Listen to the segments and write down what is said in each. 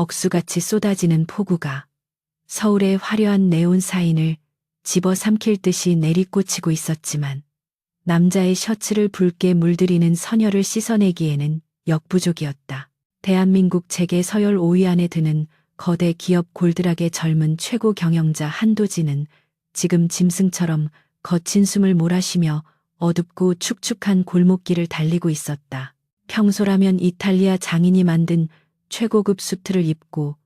억수같이 쏟아지는 폭우가 서울의 화려한 네온 사인을 집어삼킬 듯이 내리꽂히고 있었지만 남자의 셔츠를 붉게 물들이는 서녀를 씻어내기에는 역부족이었다. 대한민국 재계 서열 5위 안에 드는 거대 기업 골드락의 젊은 최고 경영자 한도진은 지금 짐승처럼 거친 숨을 몰아쉬며 어둡고 축축한 골목길을 달리고 있었다. 평소라면 이탈리아 장인이 만든 최고급 수트를 입고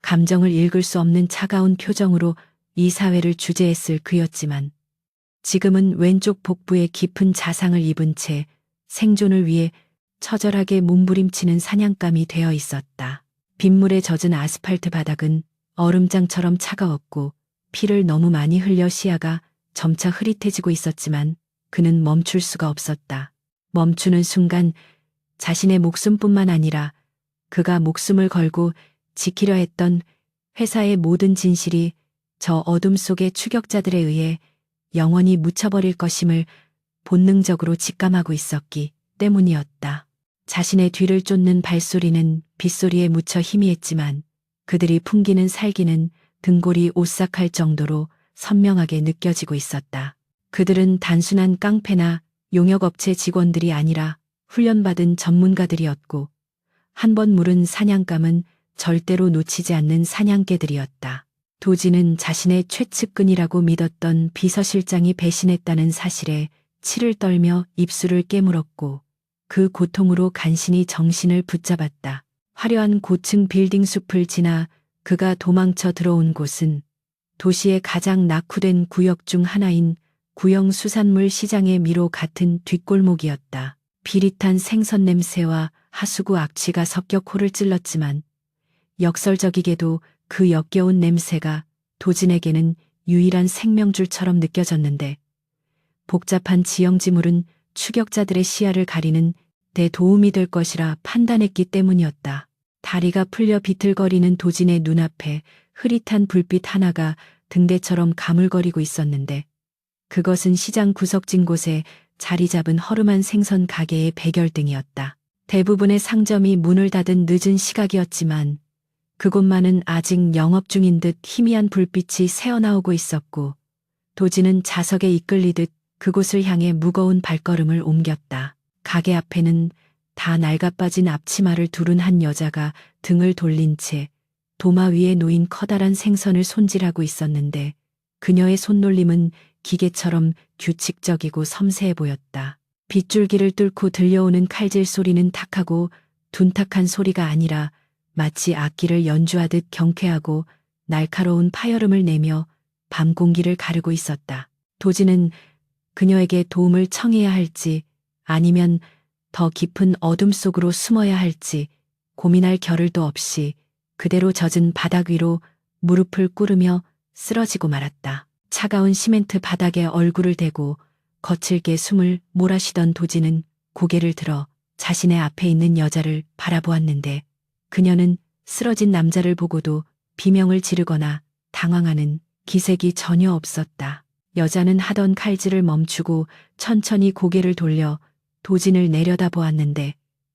감정을 읽을 수 없는 차가운 표정으로 이 사회를 주재했을 그였지만 지금은 왼쪽 복부에 깊은 자상을 입은 채 생존을 위해 처절하게 몸부림치는 사냥감이 되어 있었다. 빗물에 젖은 아스팔트 바닥은 얼음장처럼 차가웠고 피를 너무 많이 흘려 시야가 점차 흐릿해지고 있었지만 그는 멈출 수가 없었다. 멈추는 순간 자신의 목숨뿐만 아니라 그가 목숨을 걸고 지키려 했던 회사의 모든 진실이 저 어둠 속의 추격자들에 의해 영원히 묻혀버릴 것임을 본능적으로 직감하고 있었기 때문이었다. 자신의 뒤를 쫓는 발소리는 빗소리에 묻혀 희미했지만 그들이 풍기는 살기는 등골이 오싹할 정도로 선명하게 느껴지고 있었다. 그들은 단순한 깡패나 용역업체 직원들이 아니라 훈련받은 전문가들이었고 한 번 물은 사냥감은 절대로 놓치지 않는 사냥개들이었다. 도지는 자신의 최측근이라고 믿었던 비서실장이 배신했다는 사실에 치를 떨며 입술을 깨물었고 그 고통으로 간신히 정신을 붙잡았다. 화려한 고층 빌딩 숲을 지나 그가 도망쳐 들어온 곳은 도시의 가장 낙후된 구역 중 하나인 구형 수산물 시장의 미로 같은 뒷골목이었다. 비릿한 생선 냄새와 하수구 악취가 섞여 코를 찔렀지만 역설적이게도 그 역겨운 냄새가 도진에게는 유일한 생명줄처럼 느껴졌는데 복잡한 지형지물은 추격자들의 시야를 가리는 데 도움이 될 것이라 판단했기 때문이었다. 다리가 풀려 비틀거리는 도진의 눈앞에 흐릿한 불빛 하나가 등대처럼 가물거리고 있었는데 그것은 시장 구석진 곳에 자리 잡은 허름한 생선 가게의 백열등이었다. 대부분의 상점이 문을 닫은 늦은 시각이었지만 그곳만은 아직 영업 중인 듯 희미한 불빛이 새어나오고 있었고 도진은 자석에 이끌리듯 그곳을 향해 무거운 발걸음을 옮겼다. 가게 앞에는 다 낡아빠진 앞치마를 두른 한 여자가 등을 돌린 채 도마 위에 놓인 커다란 생선을 손질하고 있었는데 그녀의 손놀림은 기계처럼 규칙적이고 섬세해 보였다. 빗줄기를 뚫고 들려오는 칼질 소리는 탁하고 둔탁한 소리가 아니라 마치 악기를 연주하듯 경쾌하고 날카로운 파열음을 내며 밤 공기를 가르고 있었다. 도진은 그녀에게 도움을 청해야 할지 아니면 더 깊은 어둠 속으로 숨어야 할지 고민할 겨를도 없이 그대로 젖은 바닥 위로 무릎을 꿇으며 쓰러지고 말았다. 차가운 시멘트 바닥에 얼굴을 대고 거칠게 숨을 몰아쉬던 도진은 고개를 들어 자신의 앞에 있는 여자를 바라보았는데 그녀는 쓰러진 남자를 보고도 비명을 지르거나 당황하는 기색이 전혀 없었다. 여자는 하던 칼질을 멈추고 천천히 고개를 돌려 도진을 내려다보았는데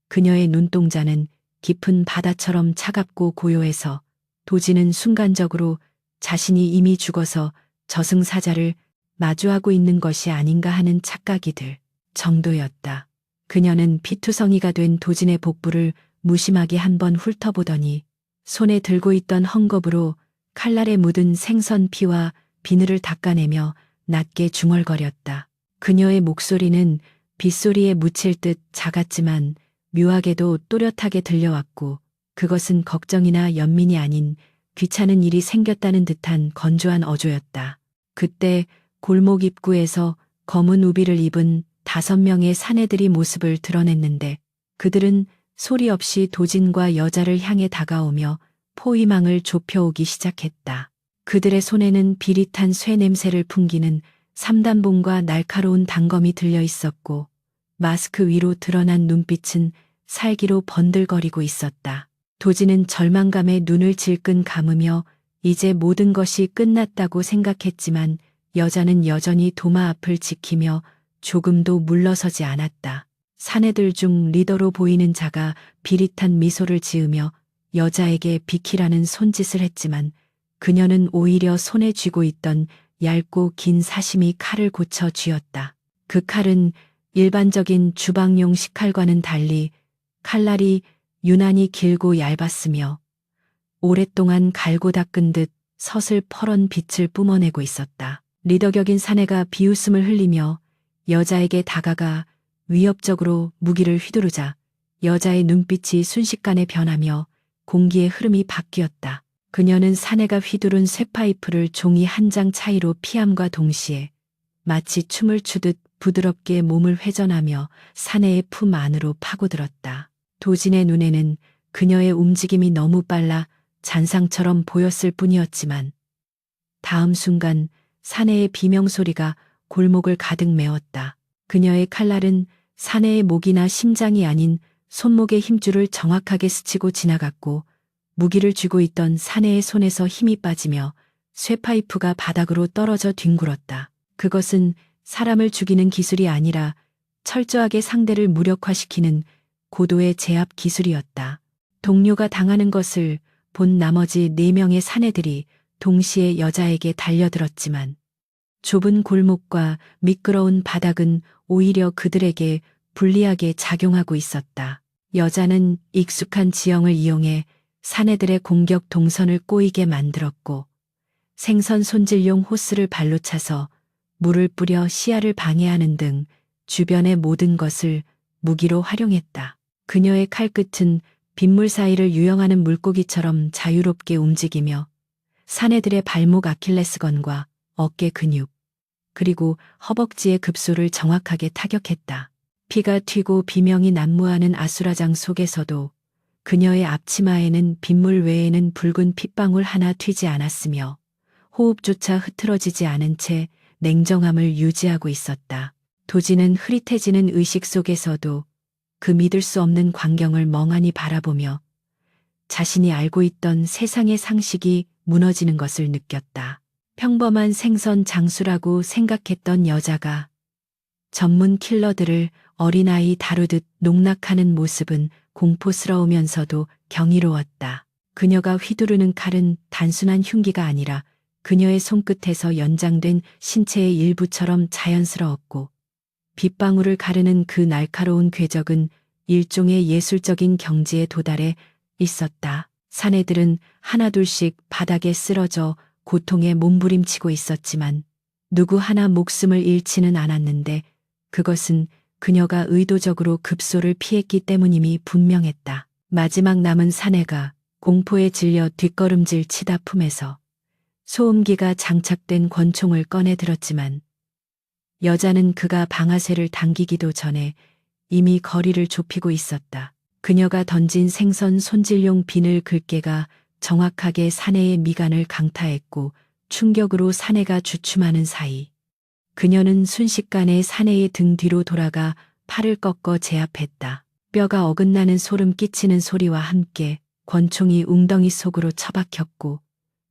그녀의 눈동자는 깊은 바다처럼 차갑고 고요해서 도진은 순간적으로 자신이 이미 죽어서 저승사자를 마주하고 있는 것이 아닌가 하는 착각이 들 정도였다. 그녀는 피투성이가 된 도진의 복부를 무심하게 한번 훑어보더니 손에 들고 있던 헝겊으로 칼날에 묻은 생선 피와 비늘을 닦아내며 낮게 중얼거렸다. 그녀의 목소리는 빗소리에 묻힐 듯 작았지만 묘하게도 또렷하게 들려왔고 그것은 걱정이나 연민이 아닌 귀찮은 일이 생겼다는 듯한 건조한 어조였다. 그때 골목 입구에서 검은 우비를 입은 5명의 사내들이 모습을 드러냈는데 그들은 소리 없이 도진과 여자를 향해 다가오며 포위망을 좁혀오기 시작했다. 그들의 손에는 비릿한 쇠 냄새를 풍기는 삼단봉과 날카로운 단검이 들려 있었고 마스크 위로 드러난 눈빛은 살기로 번들거리고 있었다. 도진은 절망감에 눈을 질끈 감으며 이제 모든 것이 끝났다고 생각했지만 여자는 여전히 도마 앞을 지키며 조금도 물러서지 않았다. 사내들 중 리더로 보이는 자가 비릿한 미소를 지으며 여자에게 비키라는 손짓을 했지만 그녀는 오히려 손에 쥐고 있던 얇고 긴 사시미 칼을 고쳐 쥐었다. 그 칼은 일반적인 주방용 식칼과는 달리 칼날이 유난히 길고 얇았으며 오랫동안 갈고 닦은 듯 서슬퍼런 빛을 뿜어내고 있었다. 리더격인 사내가 비웃음을 흘리며 여자에게 다가가 위협적으로 무기를 휘두르자 여자의 눈빛이 순식간에 변하며 공기의 흐름이 바뀌었다. 그녀는 사내가 휘두른 쇠파이프를 종이 한 장 차이로 피함과 동시에 마치 춤을 추듯 부드럽게 몸을 회전하며 사내의 품 안으로 파고들었다. 도진의 눈에는 그녀의 움직임이 너무 빨라 잔상처럼 보였을 뿐이었지만 다음 순간 사내의 비명소리가 골목을 가득 메웠다. 그녀의 칼날은 사내의 목이나 심장이 아닌 손목의 힘줄을 정확하게 스치고 지나갔고 무기를 쥐고 있던 사내의 손에서 힘이 빠지며 쇠파이프가 바닥으로 떨어져 뒹굴었다. 그것은 사람을 죽이는 기술이 아니라 철저하게 상대를 무력화시키는 고도의 제압 기술이었다. 동료가 당하는 것을 본 나머지 4명의 사내들이 동시에 여자에게 달려들었지만 좁은 골목과 미끄러운 바닥은 오히려 그들에게 불리하게 작용하고 있었다. 여자는 익숙한 지형을 이용해 사내들의 공격 동선을 꼬이게 만들었고 생선 손질용 호스를 발로 차서 물을 뿌려 시야를 방해하는 등 주변의 모든 것을 무기로 활용했다. 그녀의 칼끝은 빗물 사이를 유영하는 물고기처럼 자유롭게 움직이며 사내들의 발목 아킬레스건과 어깨 근육, 그리고 허벅지의 급소를 정확하게 타격했다. 피가 튀고 비명이 난무하는 아수라장 속에서도 그녀의 앞치마에는 빗물 외에는 붉은 핏방울 하나 튀지 않았으며 호흡조차 흐트러지지 않은 채 냉정함을 유지하고 있었다. 도진은 흐릿해지는 의식 속에서도 그 믿을 수 없는 광경을 멍하니 바라보며 자신이 알고 있던 세상의 상식이 무너지는 것을 느꼈다. 평범한 생선 장수라고 생각했던 여자가 전문 킬러들을 어린아이 다루듯 농락하는 모습은 공포스러우면서도 경이로웠다. 그녀가 휘두르는 칼은 단순한 흉기가 아니라 그녀의 손끝에서 연장된 신체의 일부처럼 자연스러웠고 빗방울을 가르는 그 날카로운 궤적은 일종의 예술적인 경지에 도달해 있었다. 사내들은 하나둘씩 바닥에 쓰러져 고통에 몸부림치고 있었지만 누구 하나 목숨을 잃지는 않았는데 그것은 그녀가 의도적으로 급소를 피했기 때문임이 분명했다. 마지막 남은 사내가 공포에 질려 뒷걸음질 치다 품에서 소음기가 장착된 권총을 꺼내 들었지만 여자는 그가 방아쇠를 당기기도 전에 이미 거리를 좁히고 있었다. 그녀가 던진 생선 손질용 비늘 글개가 정확하게 사내의 미간을 강타했고 충격으로 사내가 주춤하는 사이 그녀는 순식간에 사내의 등 뒤로 돌아가 팔을 꺾어 제압했다. 뼈가 어긋나는 소름 끼치는 소리와 함께 권총이 웅덩이 속으로 처박혔고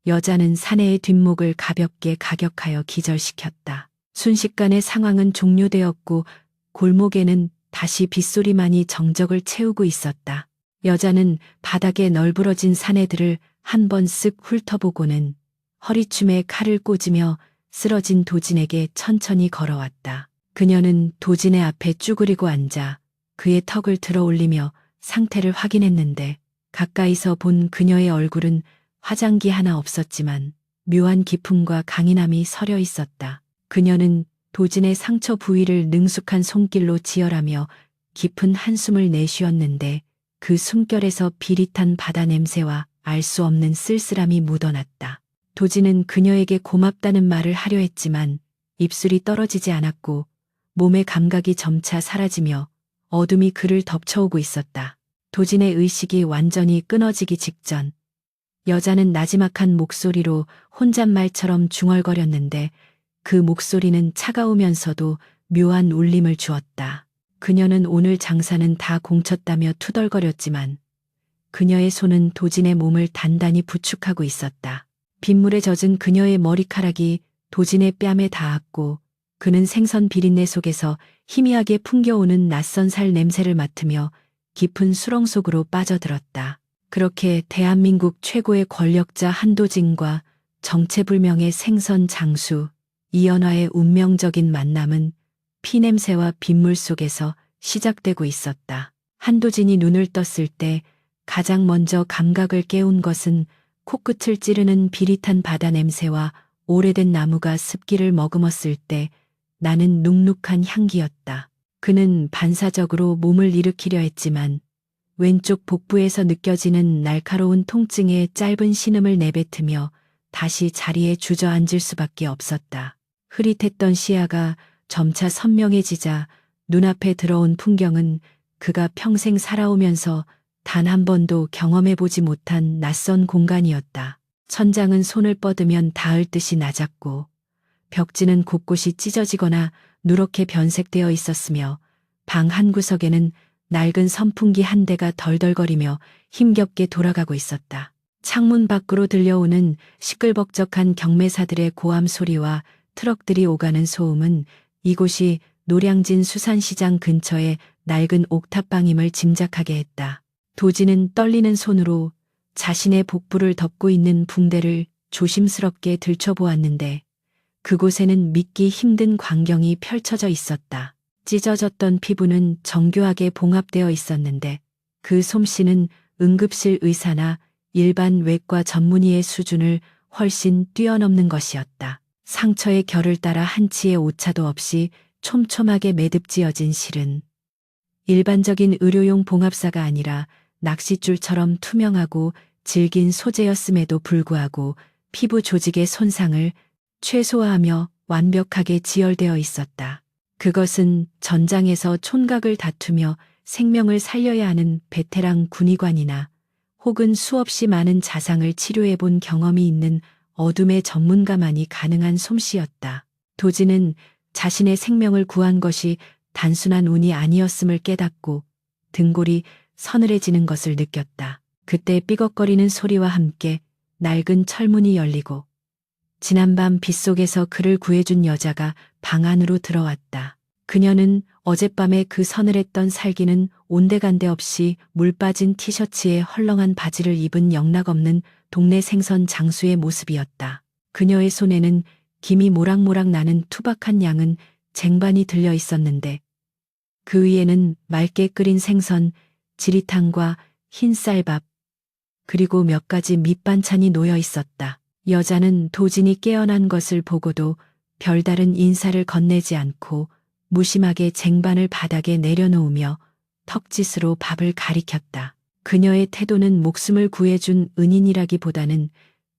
여자는 사내의 뒷목을 가볍게 가격하여 기절시켰다. 순식간에 상황은 종료되었고 골목에는 다시 빗소리만이 정적을 채우고 있었다. 여자는 바닥에 널브러진 사내들을 한 번 쓱 훑어보고는 허리춤에 칼을 꽂으며 쓰러진 도진에게 천천히 걸어왔다. 그녀는 도진의 앞에 쭈그리고 앉아 그의 턱을 들어 올리며 상태를 확인했는데 가까이서 본 그녀의 얼굴은 화장기 하나 없었지만 묘한 기품과 강인함이 서려 있었다. 그녀는 도진의 상처 부위를 능숙한 손길로 지혈하며 깊은 한숨을 내쉬었는데 그 숨결에서 비릿한 바다 냄새와 알 수 없는 쓸쓸함이 묻어났다. 도진은 그녀에게 고맙다는 말을 하려 했지만 입술이 떨어지지 않았고 몸의 감각이 점차 사라지며 어둠이 그를 덮쳐오고 있었다. 도진의 의식이 완전히 끊어지기 직전 여자는 나지막한 목소리로 혼잣말처럼 중얼거렸는데 그 목소리는 차가우면서도 묘한 울림을 주었다. 그녀는 오늘 장사는 다 공쳤다며 투덜거렸지만 그녀의 손은 도진의 몸을 단단히 부축하고 있었다. 빗물에 젖은 그녀의 머리카락이 도진의 뺨에 닿았고 그는 생선 비린내 속에서 희미하게 풍겨오는 낯선 살 냄새를 맡으며 깊은 수렁 속으로 빠져들었다. 그렇게 대한민국 최고의 권력자 한도진과 정체불명의 생선 장수 이연화의 운명적인 만남은 피냄새와 빗물 속에서 시작되고 있었다. 한도진이 눈을 떴을 때 가장 먼저 감각을 깨운 것은 코끝을 찌르는 비릿한 바다 냄새와 오래된 나무가 습기를 머금었을 때 나는 눅눅한 향기였다. 그는 반사적으로 몸을 일으키려 했지만 왼쪽 복부에서 느껴지는 날카로운 통증에 짧은 신음을 내뱉으며 다시 자리에 주저앉을 수밖에 없었다. 흐릿했던 시야가 점차 선명해지자 눈앞에 들어온 풍경은 그가 평생 살아오면서 단 한 번도 경험해보지 못한 낯선 공간이었다. 천장은 손을 뻗으면 닿을 듯이 낮았고 벽지는 곳곳이 찢어지거나 누렇게 변색되어 있었으며 방 한구석에는 낡은 선풍기 한 대가 덜덜거리며 힘겹게 돌아가고 있었다. 창문 밖으로 들려오는 시끌벅적한 경매사들의 고함 소리와 트럭들이 오가는 소음은 이곳이 노량진 수산시장 근처의 낡은 옥탑방임을 짐작하게 했다. 도지는 떨리는 손으로 자신의 복부를 덮고 있는 붕대를 조심스럽게 들춰보았는데 그곳에는 믿기 힘든 광경이 펼쳐져 있었다. 찢어졌던 피부는 정교하게 봉합되어 있었는데 그 솜씨는 응급실 의사나 일반 외과 전문의의 수준을 훨씬 뛰어넘는 것이었다. 상처의 결을 따라 한치의 오차도 없이 촘촘하게 매듭지어진 실은 일반적인 의료용 봉합사가 아니라 낚싯줄처럼 투명하고 질긴 소재였음에도 불구하고 피부 조직의 손상을 최소화하며 완벽하게 지혈되어 있었다. 그것은 전장에서 촌각을 다투며 생명을 살려야 하는 베테랑 군의관이나 혹은 수없이 많은 자상을 치료해본 경험이 있는 어둠의 전문가만이 가능한 솜씨였다. 도지는 자신의 생명을 구한 것이 단순한 운이 아니었음을 깨닫고 등골이 서늘해지는 것을 느꼈다. 그때 삐걱거리는 소리와 함께 낡은 철문이 열리고 지난밤 빗속에서 그를 구해준 여자가 방 안으로 들어왔다. 그녀는 어젯밤에 그 서늘했던 살기는 온데간데 없이 물 빠진 티셔츠에 헐렁한 바지를 입은 영락없는 동네 생선 장수의 모습이었다. 그녀의 손에는 김이 모락모락 나는 투박한 양은 쟁반이 들려 있었는데 그 위에는 맑게 끓인 생선, 지리탕과 흰 쌀밥, 그리고 몇 가지 밑반찬이 놓여 있었다. 여자는 도진이 깨어난 것을 보고도 별다른 인사를 건네지 않고 무심하게 쟁반을 바닥에 내려놓으며 턱짓으로 밥을 가리켰다. 그녀의 태도는 목숨을 구해준 은인이라기보다는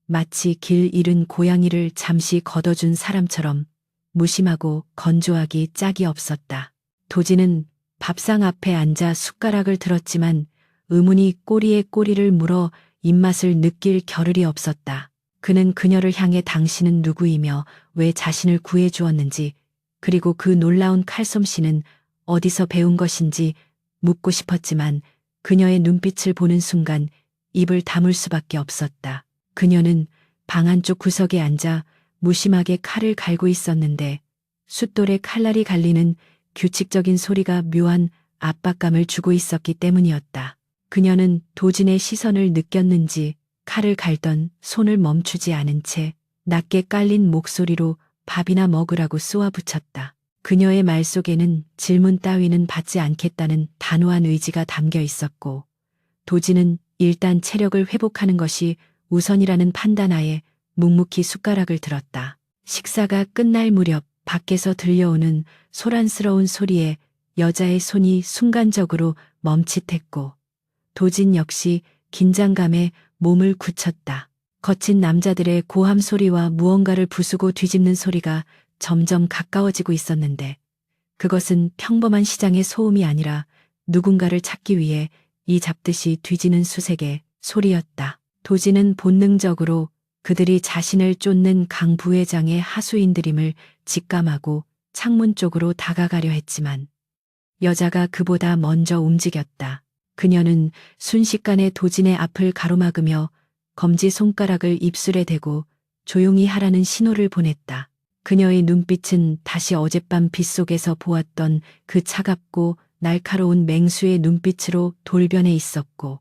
마치 길 잃은 고양이를 잠시 걷어준 사람처럼 무심하고 건조하기 짝이 없었다. 도지는 밥상 앞에 앉아 숟가락을 들었지만 의문이 꼬리에 꼬리를 물어 입맛을 느낄 겨를이 없었다. 그는 그녀를 향해 당신은 누구이며 왜 자신을 구해주었는지 그리고 그 놀라운 칼솜씨는 어디서 배운 것인지 묻고 싶었지만 그녀의 눈빛을 보는 순간 입을 다물 수밖에 없었다. 그녀는 방 안쪽 구석에 앉아 무심하게 칼을 갈고 있었는데 숫돌에 칼날이 갈리는 규칙적인 소리가 묘한 압박감을 주고 있었기 때문이었다. 그녀는 도진의 시선을 느꼈는지 칼을 갈던 손을 멈추지 않은 채 낮게 깔린 목소리로 밥이나 먹으라고 쏘아붙였다. 그녀의 말 속에는 질문 따위는 받지 않겠다는 단호한 의지가 담겨 있었고 도진은 일단 체력을 회복하는 것이 우선이라는 판단하에 묵묵히 숟가락을 들었다. 식사가 끝날 무렵 밖에서 들려오는 소란스러운 소리에 여자의 손이 순간적으로 멈칫했고 도진 역시 긴장감에 몸을 굳혔다. 거친 남자들의 고함 소리와 무언가를 부수고 뒤집는 소리가 점점 가까워지고 있었는데 그것은 평범한 시장의 소음이 아니라 누군가를 찾기 위해 이 잡듯이 뒤지는 수색의 소리였다. 도지는 본능적으로 그들이 자신을 쫓는 강 부회장의 하수인들임을 직감하고 창문 쪽으로 다가가려 했지만 여자가 그보다 먼저 움직였다. 그녀는 순식간에 도진의 앞을 가로막으며 검지손가락을 입술에 대고 조용히 하라는 신호를 보냈다. 그녀의 눈빛은 다시 어젯밤 빗속에서 보았던 그 차갑고 날카로운 맹수의 눈빛으로 돌변해 있었고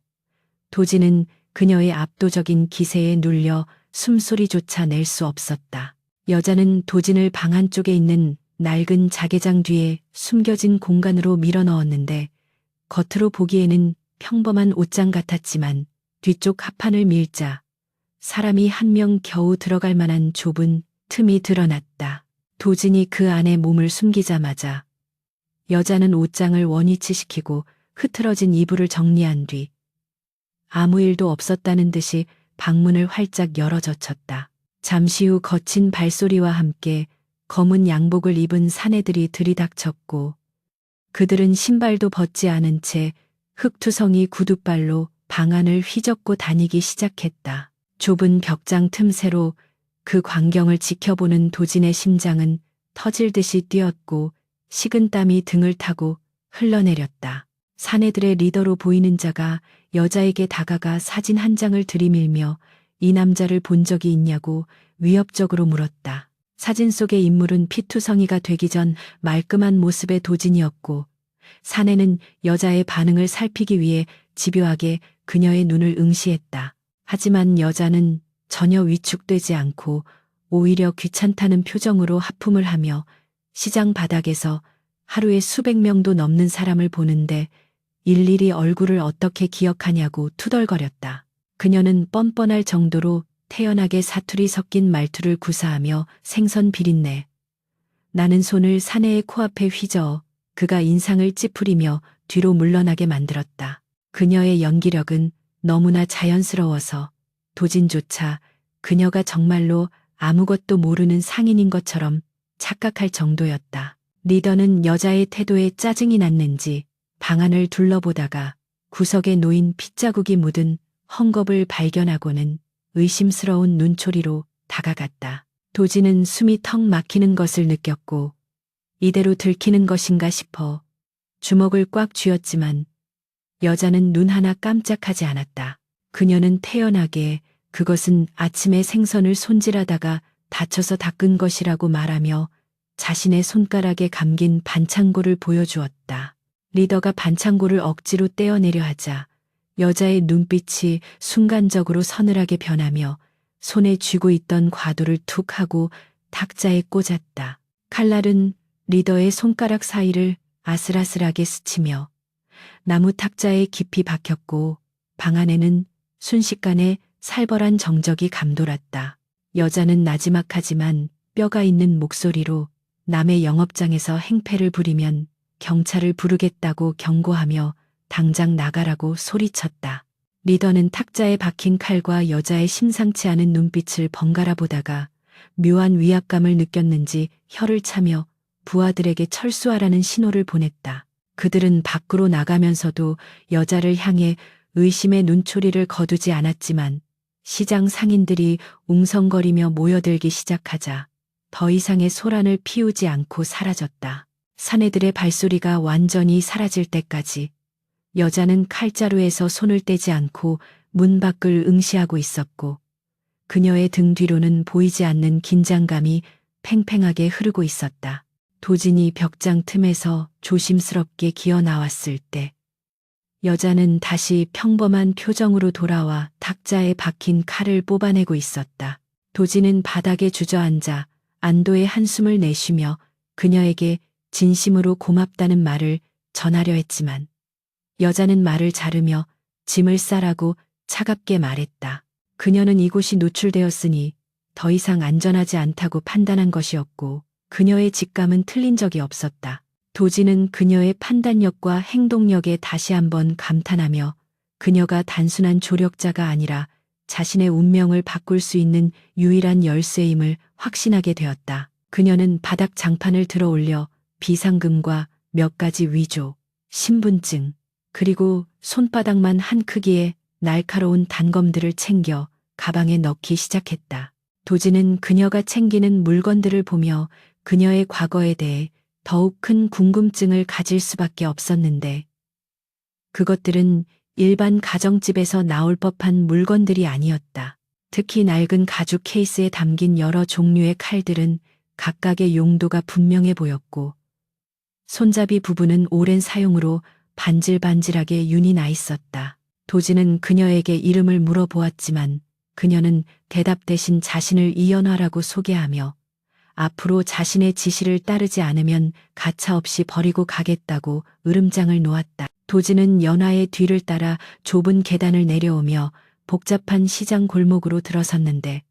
도진은 그녀의 압도적인 기세에 눌려 숨소리조차 낼 수 없었다. 여자는 도진을 방 한쪽에 있는 낡은 자개장 뒤에 숨겨진 공간으로 밀어넣었는데 겉으로 보기에는 평범한 옷장 같았지만 뒤쪽 합판을 밀자 사람이 한 명 겨우 들어갈 만한 좁은 틈이 드러났다. 도진이 그 안에 몸을 숨기자마자 여자는 옷장을 원위치시키고 흐트러진 이불을 정리한 뒤 아무 일도 없었다는 듯이 방문을 활짝 열어젖혔다. 잠시 후 거친 발소리와 함께 검은 양복을 입은 사내들이 들이닥쳤고 그들은 신발도 벗지 않은 채 흙투성이 구둣발로 방 안을 휘젓고 다니기 시작했다. 좁은 벽장 틈새로 그 광경을 지켜보는 도진의 심장은 터질 듯이 뛰었고 식은땀이 등을 타고 흘러내렸다. 사내들의 리더로 보이는 자가 여자에게 다가가 사진 한 장을 들이밀며 이 남자를 본 적이 있냐고 위협적으로 물었다. 사진 속의 인물은 피투성이가 되기 전 말끔한 모습의 도진이었고 사내는 여자의 반응을 살피기 위해 집요하게 그녀의 눈을 응시했다. 하지만 여자는 전혀 위축되지 않고 오히려 귀찮다는 표정으로 하품을 하며 시장 바닥에서 하루에 수백 명도 넘는 사람을 보는데 일일이 얼굴을 어떻게 기억하냐고 투덜거렸다. 그녀는 뻔뻔할 정도로 태연하게 사투리 섞인 말투를 구사하며 생선 비린내 나는 손을 사내의 코앞에 휘저어 그가 인상을 찌푸리며 뒤로 물러나게 만들었다. 그녀의 연기력은 너무나 자연스러워서 도진조차 그녀가 정말로 아무것도 모르는 상인인 것처럼 착각할 정도였다. 리더는 여자의 태도에 짜증이 났는지 방 안을 둘러보다가 구석에 놓인 핏자국이 묻은 헝겊을 발견하고는 의심스러운 눈초리로 다가갔다. 도진은 숨이 턱 막히는 것을 느꼈고 이대로 들키는 것인가 싶어 주먹을 꽉 쥐었지만 여자는 눈 하나 깜짝하지 않았다. 그녀는 태연하게 그것은 아침에 생선을 손질하다가 다쳐서 닦은 것이라고 말하며 자신의 손가락에 감긴 반창고를 보여주었다. 리더가 반창고를 억지로 떼어내려 하자 여자의 눈빛이 순간적으로 서늘하게 변하며 손에 쥐고 있던 과도를 툭 하고 탁자에 꽂았다. 칼날은 리더의 손가락 사이를 아슬아슬하게 스치며 나무 탁자에 깊이 박혔고 방 안에는 순식간에 살벌한 정적이 감돌았다. 여자는 나지막하지만 뼈가 있는 목소리로 남의 영업장에서 행패를 부리면 경찰을 부르겠다고 경고하며 당장 나가라고 소리쳤다. 리더는 탁자에 박힌 칼과 여자의 심상치 않은 눈빛을 번갈아 보다가 묘한 위압감을 느꼈는지 혀를 차며 부하들에게 철수하라는 신호를 보냈다. 그들은 밖으로 나가면서도 여자를 향해 의심의 눈초리를 거두지 않았지만 시장 상인들이 웅성거리며 모여들기 시작하자 더 이상의 소란을 피우지 않고 사라졌다. 사내들의 발소리가 완전히 사라질 때까지 여자는 칼자루에서 손을 떼지 않고 문 밖을 응시하고 있었고 그녀의 등 뒤로는 보이지 않는 긴장감이 팽팽하게 흐르고 있었다. 도진이 벽장 틈에서 조심스럽게 기어 나왔을 때 여자는 다시 평범한 표정으로 돌아와 탁자에 박힌 칼을 뽑아내고 있었다. 도진은 바닥에 주저앉아 안도의 한숨을 내쉬며 그녀에게 진심으로 고맙다는 말을 전하려 했지만 여자는 말을 자르며 짐을 싸라고 차갑게 말했다. 그녀는 이곳이 노출되었으니 더 이상 안전하지 않다고 판단한 것이었고 그녀의 직감은 틀린 적이 없었다. 도진은 그녀의 판단력과 행동력에 다시 한번 감탄하며 그녀가 단순한 조력자가 아니라 자신의 운명을 바꿀 수 있는 유일한 열쇠임을 확신하게 되었다. 그녀는 바닥 장판을 들어 올려 비상금과 몇 가지 위조, 신분증, 그리고 손바닥만 한 크기의 날카로운 단검들을 챙겨 가방에 넣기 시작했다. 도진은 그녀가 챙기는 물건들을 보며 그녀의 과거에 대해 더욱 큰 궁금증을 가질 수밖에 없었는데 그것들은 일반 가정집에서 나올 법한 물건들이 아니었다. 특히 낡은 가죽 케이스에 담긴 여러 종류의 칼들은 각각의 용도가 분명해 보였고 손잡이 부분은 오랜 사용으로 반질반질하게 윤이 나 있었다. 도진은 그녀에게 이름을 물어보았지만 그녀는 대답 대신 자신을 이연화라고 소개하며 앞으로 자신의 지시를 따르지 않으면 가차없이 버리고 가겠다고 으름장을 놓았다. 도진은 연화의 뒤를 따라 좁은 계단을 내려오며 복잡한 시장 골목으로 들어섰는데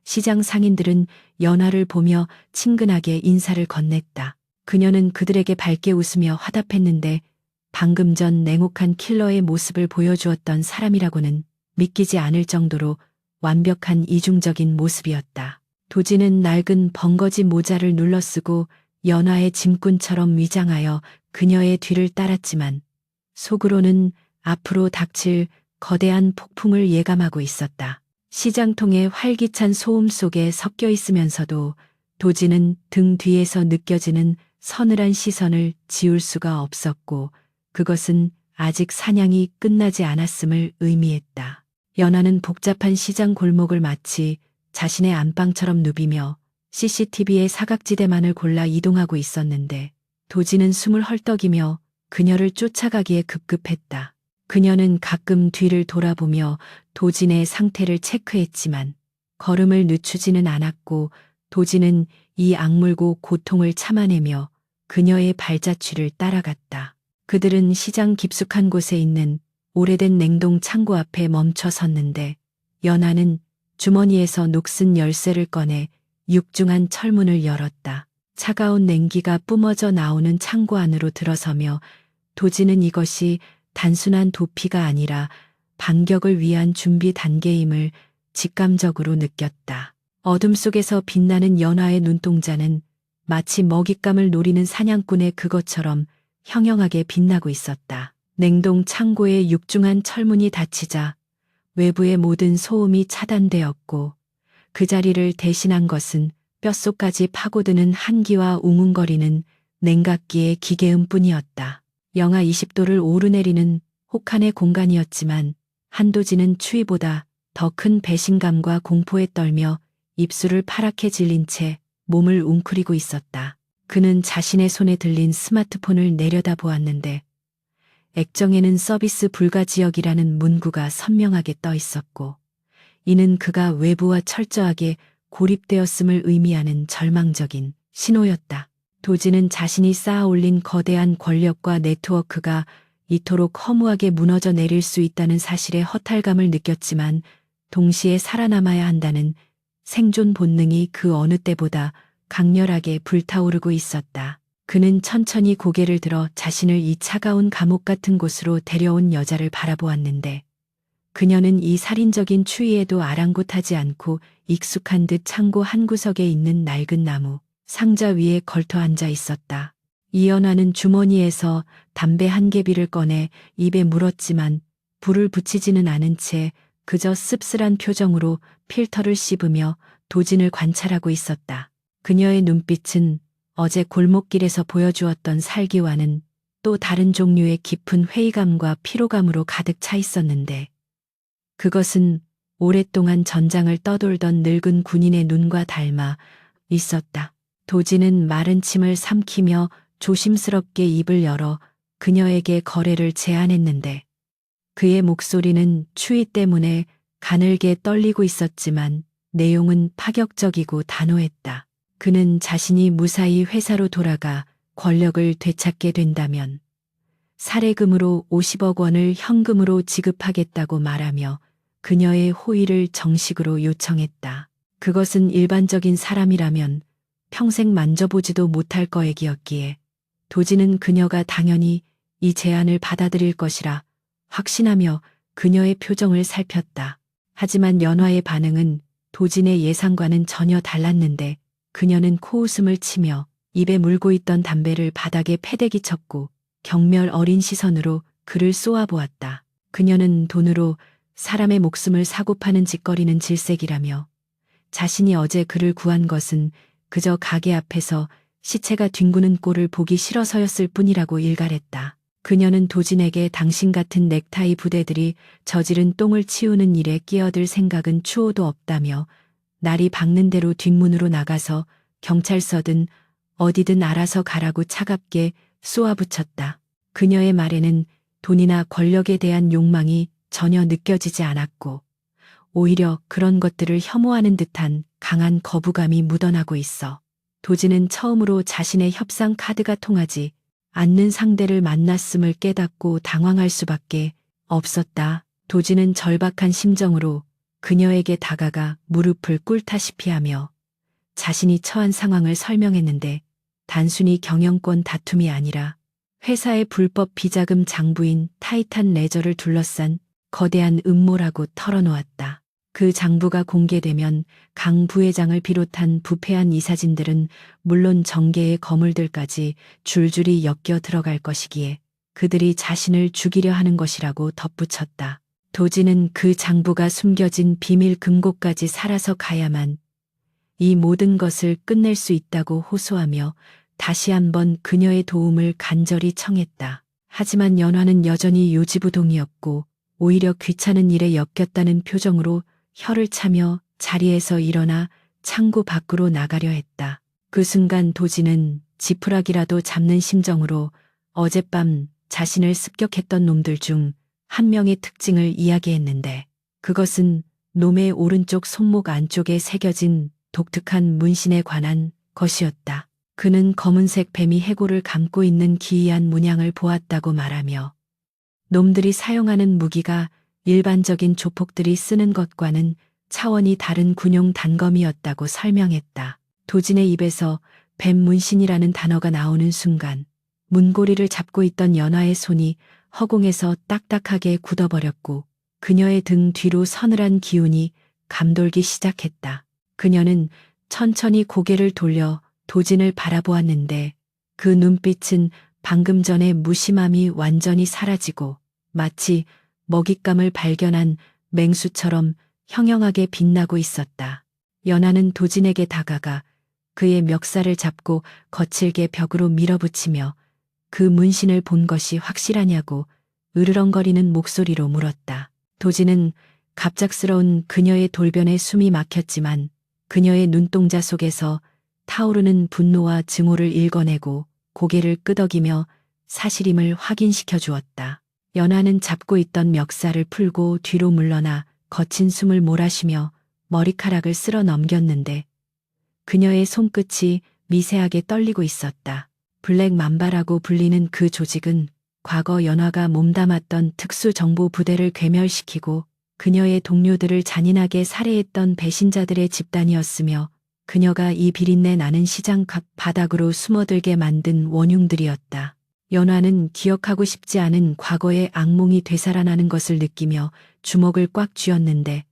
시장 상인들은 연화를 보며 친근하게 인사를 건넸다. 그녀는 그들에게 밝게 웃으며 화답했는데 방금 전 냉혹한 킬러의 모습을 보여주었던 사람이라고는 믿기지 않을 정도로 완벽한 이중적인 모습이었다. 도진은 낡은 벙거지 모자를 눌러쓰고 연화의 짐꾼처럼 위장하여 그녀의 뒤를 따랐지만 속으로는 앞으로 닥칠 거대한 폭풍을 예감하고 있었다. 시장통의 활기찬 소음 속에 섞여 있으면서도 도진은 등 뒤에서 느껴지는 서늘한 시선을 지울 수가 없었고 그것은 아직 사냥이 끝나지 않았음을 의미했다. 연화는 복잡한 시장 골목을 마치 자신의 안방처럼 누비며 CCTV의 사각지대만을 골라 이동하고 있었는데 도진은 숨을 헐떡이며 그녀를 쫓아가기에 급급했다. 그녀는 가끔 뒤를 돌아보며 도진의 상태를 체크했지만 걸음을 늦추지는 않았고 도진은 이 악물고 고통을 참아내며 그녀의 발자취를 따라갔다. 그들은 시장 깊숙한 곳에 있는 오래된 냉동 창고 앞에 멈춰 섰는데 연하는 주머니에서 녹슨 열쇠를 꺼내 육중한 철문을 열었다. 차가운 냉기가 뿜어져 나오는 창고 안으로 들어서며 도진은 이것이 단순한 도피가 아니라 반격을 위한 준비 단계임을 직감적으로 느꼈다. 어둠 속에서 빛나는 연화의 눈동자는 마치 먹잇감을 노리는 사냥꾼의 그것처럼 형형하게 빛나고 있었다. 냉동 창고의 육중한 철문이 닫히자 외부의 모든 소음이 차단되었고 그 자리를 대신한 것은 뼛속까지 파고드는 한기와 웅웅거리는 냉각기의 기계음뿐이었다. 영하 20도를 오르내리는 혹한의 공간이었지만 한도진은 추위보다 더 큰 배신감과 공포에 떨며 입술을 파랗게 질린 채 몸을 웅크리고 있었다. 그는 자신의 손에 들린 스마트폰을 내려다보았는데 액정에는 서비스 불가 지역이라는 문구가 선명하게 떠 있었고 이는 그가 외부와 철저하게 고립되었음을 의미하는 절망적인 신호였다. 도진은 자신이 쌓아올린 거대한 권력과 네트워크가 이토록 허무하게 무너져 내릴 수 있다는 사실에 허탈감을 느꼈지만 동시에 살아남아야 한다는 생존 본능이 그 어느 때보다 강렬하게 불타오르고 있었다. 그는 천천히 고개를 들어 자신을 이 차가운 감옥 같은 곳으로 데려온 여자를 바라보았는데 그녀는 이 살인적인 추위에도 아랑곳하지 않고 익숙한 듯 창고 한 구석에 있는 낡은 나무 상자 위에 걸터 앉아 있었다. 이연화는 주머니에서 담배 한 개비를 꺼내 입에 물었지만 불을 붙이지는 않은 채 그저 씁쓸한 표정으로 필터를 씹으며 도진을 관찰하고 있었다. 그녀의 눈빛은 어제 골목길에서 보여주었던 살기와는 또 다른 종류의 깊은 회의감과 피로감으로 가득 차 있었는데 그것은 오랫동안 전장을 떠돌던 늙은 군인의 눈과 닮아 있었다. 도진은 마른 침을 삼키며 조심스럽게 입을 열어 그녀에게 거래를 제안했는데 그의 목소리는 추위 때문에 가늘게 떨리고 있었지만 내용은 파격적이고 단호했다. 그는 자신이 무사히 회사로 돌아가 권력을 되찾게 된다면 사례금으로 50억 원을 현금으로 지급하겠다고 말하며 그녀의 호의를 정식으로 요청했다. 그것은 일반적인 사람이라면 평생 만져보지도 못할 거액이었기에 도진은 그녀가 당연히 이 제안을 받아들일 것이라 확신하며 그녀의 표정을 살폈다. 하지만 연화의 반응은 도진의 예상과는 전혀 달랐는데 그녀는 코웃음을 치며 입에 물고 있던 담배를 바닥에 패대기 쳤고 경멸 어린 시선으로 그를 쏘아보았다. 그녀는 돈으로 사람의 목숨을 사고 파는 짓거리는 질색이라며 자신이 어제 그를 구한 것은 그저 가게 앞에서 시체가 뒹구는 꼴을 보기 싫어서였을 뿐이라고 일갈했다. 그녀는 도진에게 당신 같은 넥타이 부대들이 저지른 똥을 치우는 일에 끼어들 생각은 추호도 없다며 날이 밝는 대로 뒷문으로 나가서 경찰서든 어디든 알아서 가라고 차갑게 쏘아붙였다. 그녀의 말에는 돈이나 권력에 대한 욕망이 전혀 느껴지지 않았고 오히려 그런 것들을 혐오하는 듯한 강한 거부감이 묻어나고 있어 도지는 처음으로 자신의 협상 카드가 통하지 않는 상대를 만났음을 깨닫고 당황할 수밖에 없었다. 도지는 절박한 심정으로 그녀에게 다가가 무릎을 꿇다시피 하며 자신이 처한 상황을 설명했는데 단순히 경영권 다툼이 아니라 회사의 불법 비자금 장부인 타이탄 레저를 둘러싼 거대한 음모라고 털어놓았다. 그 장부가 공개되면 강 부회장을 비롯한 부패한 이사진들은 물론 정계의 거물들까지 줄줄이 엮여 들어갈 것이기에 그들이 자신을 죽이려 하는 것이라고 덧붙였다. 도지는 그 장부가 숨겨진 비밀 금고까지 살아서 가야만 이 모든 것을 끝낼 수 있다고 호소하며 다시 한번 그녀의 도움을 간절히 청했다. 하지만 연화는 여전히 요지부동이었고 오히려 귀찮은 일에 엮였다는 표정으로 혀를 차며 자리에서 일어나 창고 밖으로 나가려 했다. 그 순간 도지는 지푸라기라도 잡는 심정으로 어젯밤 자신을 습격했던 놈들 중 한 명의 특징을 이야기했는데 그것은 놈의 오른쪽 손목 안쪽에 새겨진 독특한 문신에 관한 것이었다. 그는 검은색 뱀이 해골을 감고 있는 기이한 문양을 보았다고 말하며 놈들이 사용하는 무기가 일반적인 조폭들이 쓰는 것과는 차원이 다른 군용 단검이었다고 설명했다. 도진의 입에서 뱀 문신이라는 단어가 나오는 순간 문고리를 잡고 있던 연화의 손이 허공에서 딱딱하게 굳어버렸고 그녀의 등 뒤로 서늘한 기운이 감돌기 시작했다. 그녀는 천천히 고개를 돌려 도진을 바라보았는데 그 눈빛은 방금 전의 무심함이 완전히 사라지고 마치 먹잇감을 발견한 맹수처럼 형형하게 빛나고 있었다. 연하는 도진에게 다가가 그의 멱살을 잡고 거칠게 벽으로 밀어붙이며 그 문신을 본 것이 확실하냐고 으르렁거리는 목소리로 물었다. 도진은 갑작스러운 그녀의 돌변에 숨이 막혔지만 그녀의 눈동자 속에서 타오르는 분노와 증오를 읽어내고 고개를 끄덕이며 사실임을 확인시켜 주었다. 연하는 잡고 있던 멱살을 풀고 뒤로 물러나 거친 숨을 몰아쉬며 머리카락을 쓸어 넘겼는데 그녀의 손끝이 미세하게 떨리고 있었다. 블랙 맘바라고 불리는 그 조직은 과거 연화가 몸담았던 특수정보 부대를 괴멸시키고 그녀의 동료들을 잔인하게 살해했던 배신자들의 집단이었으며 그녀가 이 비린내 나는 시장 각 바닥으로 숨어들게 만든 원흉들이었다. 연화는 기억하고 싶지 않은 과거의 악몽이 되살아나는 것을 느끼며 주먹을 꽉 쥐었는데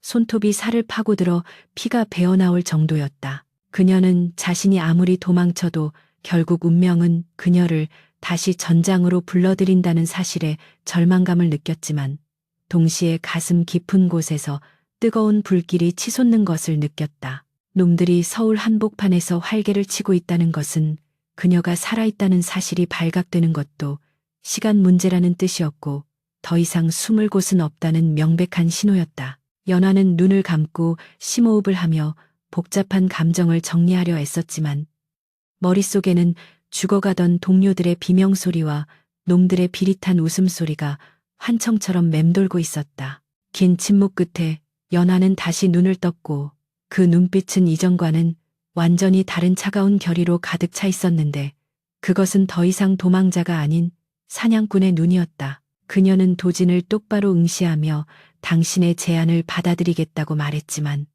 손톱이 살을 파고들어 피가 배어나올 정도였다. 그녀는 자신이 아무리 도망쳐도 결국 운명은 그녀를 다시 전장으로 불러들인다는 사실에 절망감을 느꼈지만 동시에 가슴 깊은 곳에서 뜨거운 불길이 치솟는 것을 느꼈다. 놈들이 서울 한복판에서 활개를 치고 있다는 것은 그녀가 살아있다는 사실이 발각되는 것도 시간 문제라는 뜻이었고 더 이상 숨을 곳은 없다는 명백한 신호였다. 연화는 눈을 감고 심호흡을 하며 복잡한 감정을 정리하려 애썼지만 머릿속에는 죽어가던 동료들의 비명소리와 놈들의 비릿한 웃음소리가 환청처럼 맴돌고 있었다. 긴 침묵 끝에 연화는 다시 눈을 떴고 그 눈빛은 이전과는 완전히 다른 차가운 결의로 가득 차 있었는데 그것은 더 이상 도망자가 아닌 사냥꾼의 눈이었다. 그녀는 도진을 똑바로 응시하며 당신의 제안을 받아들이겠다고 말했지만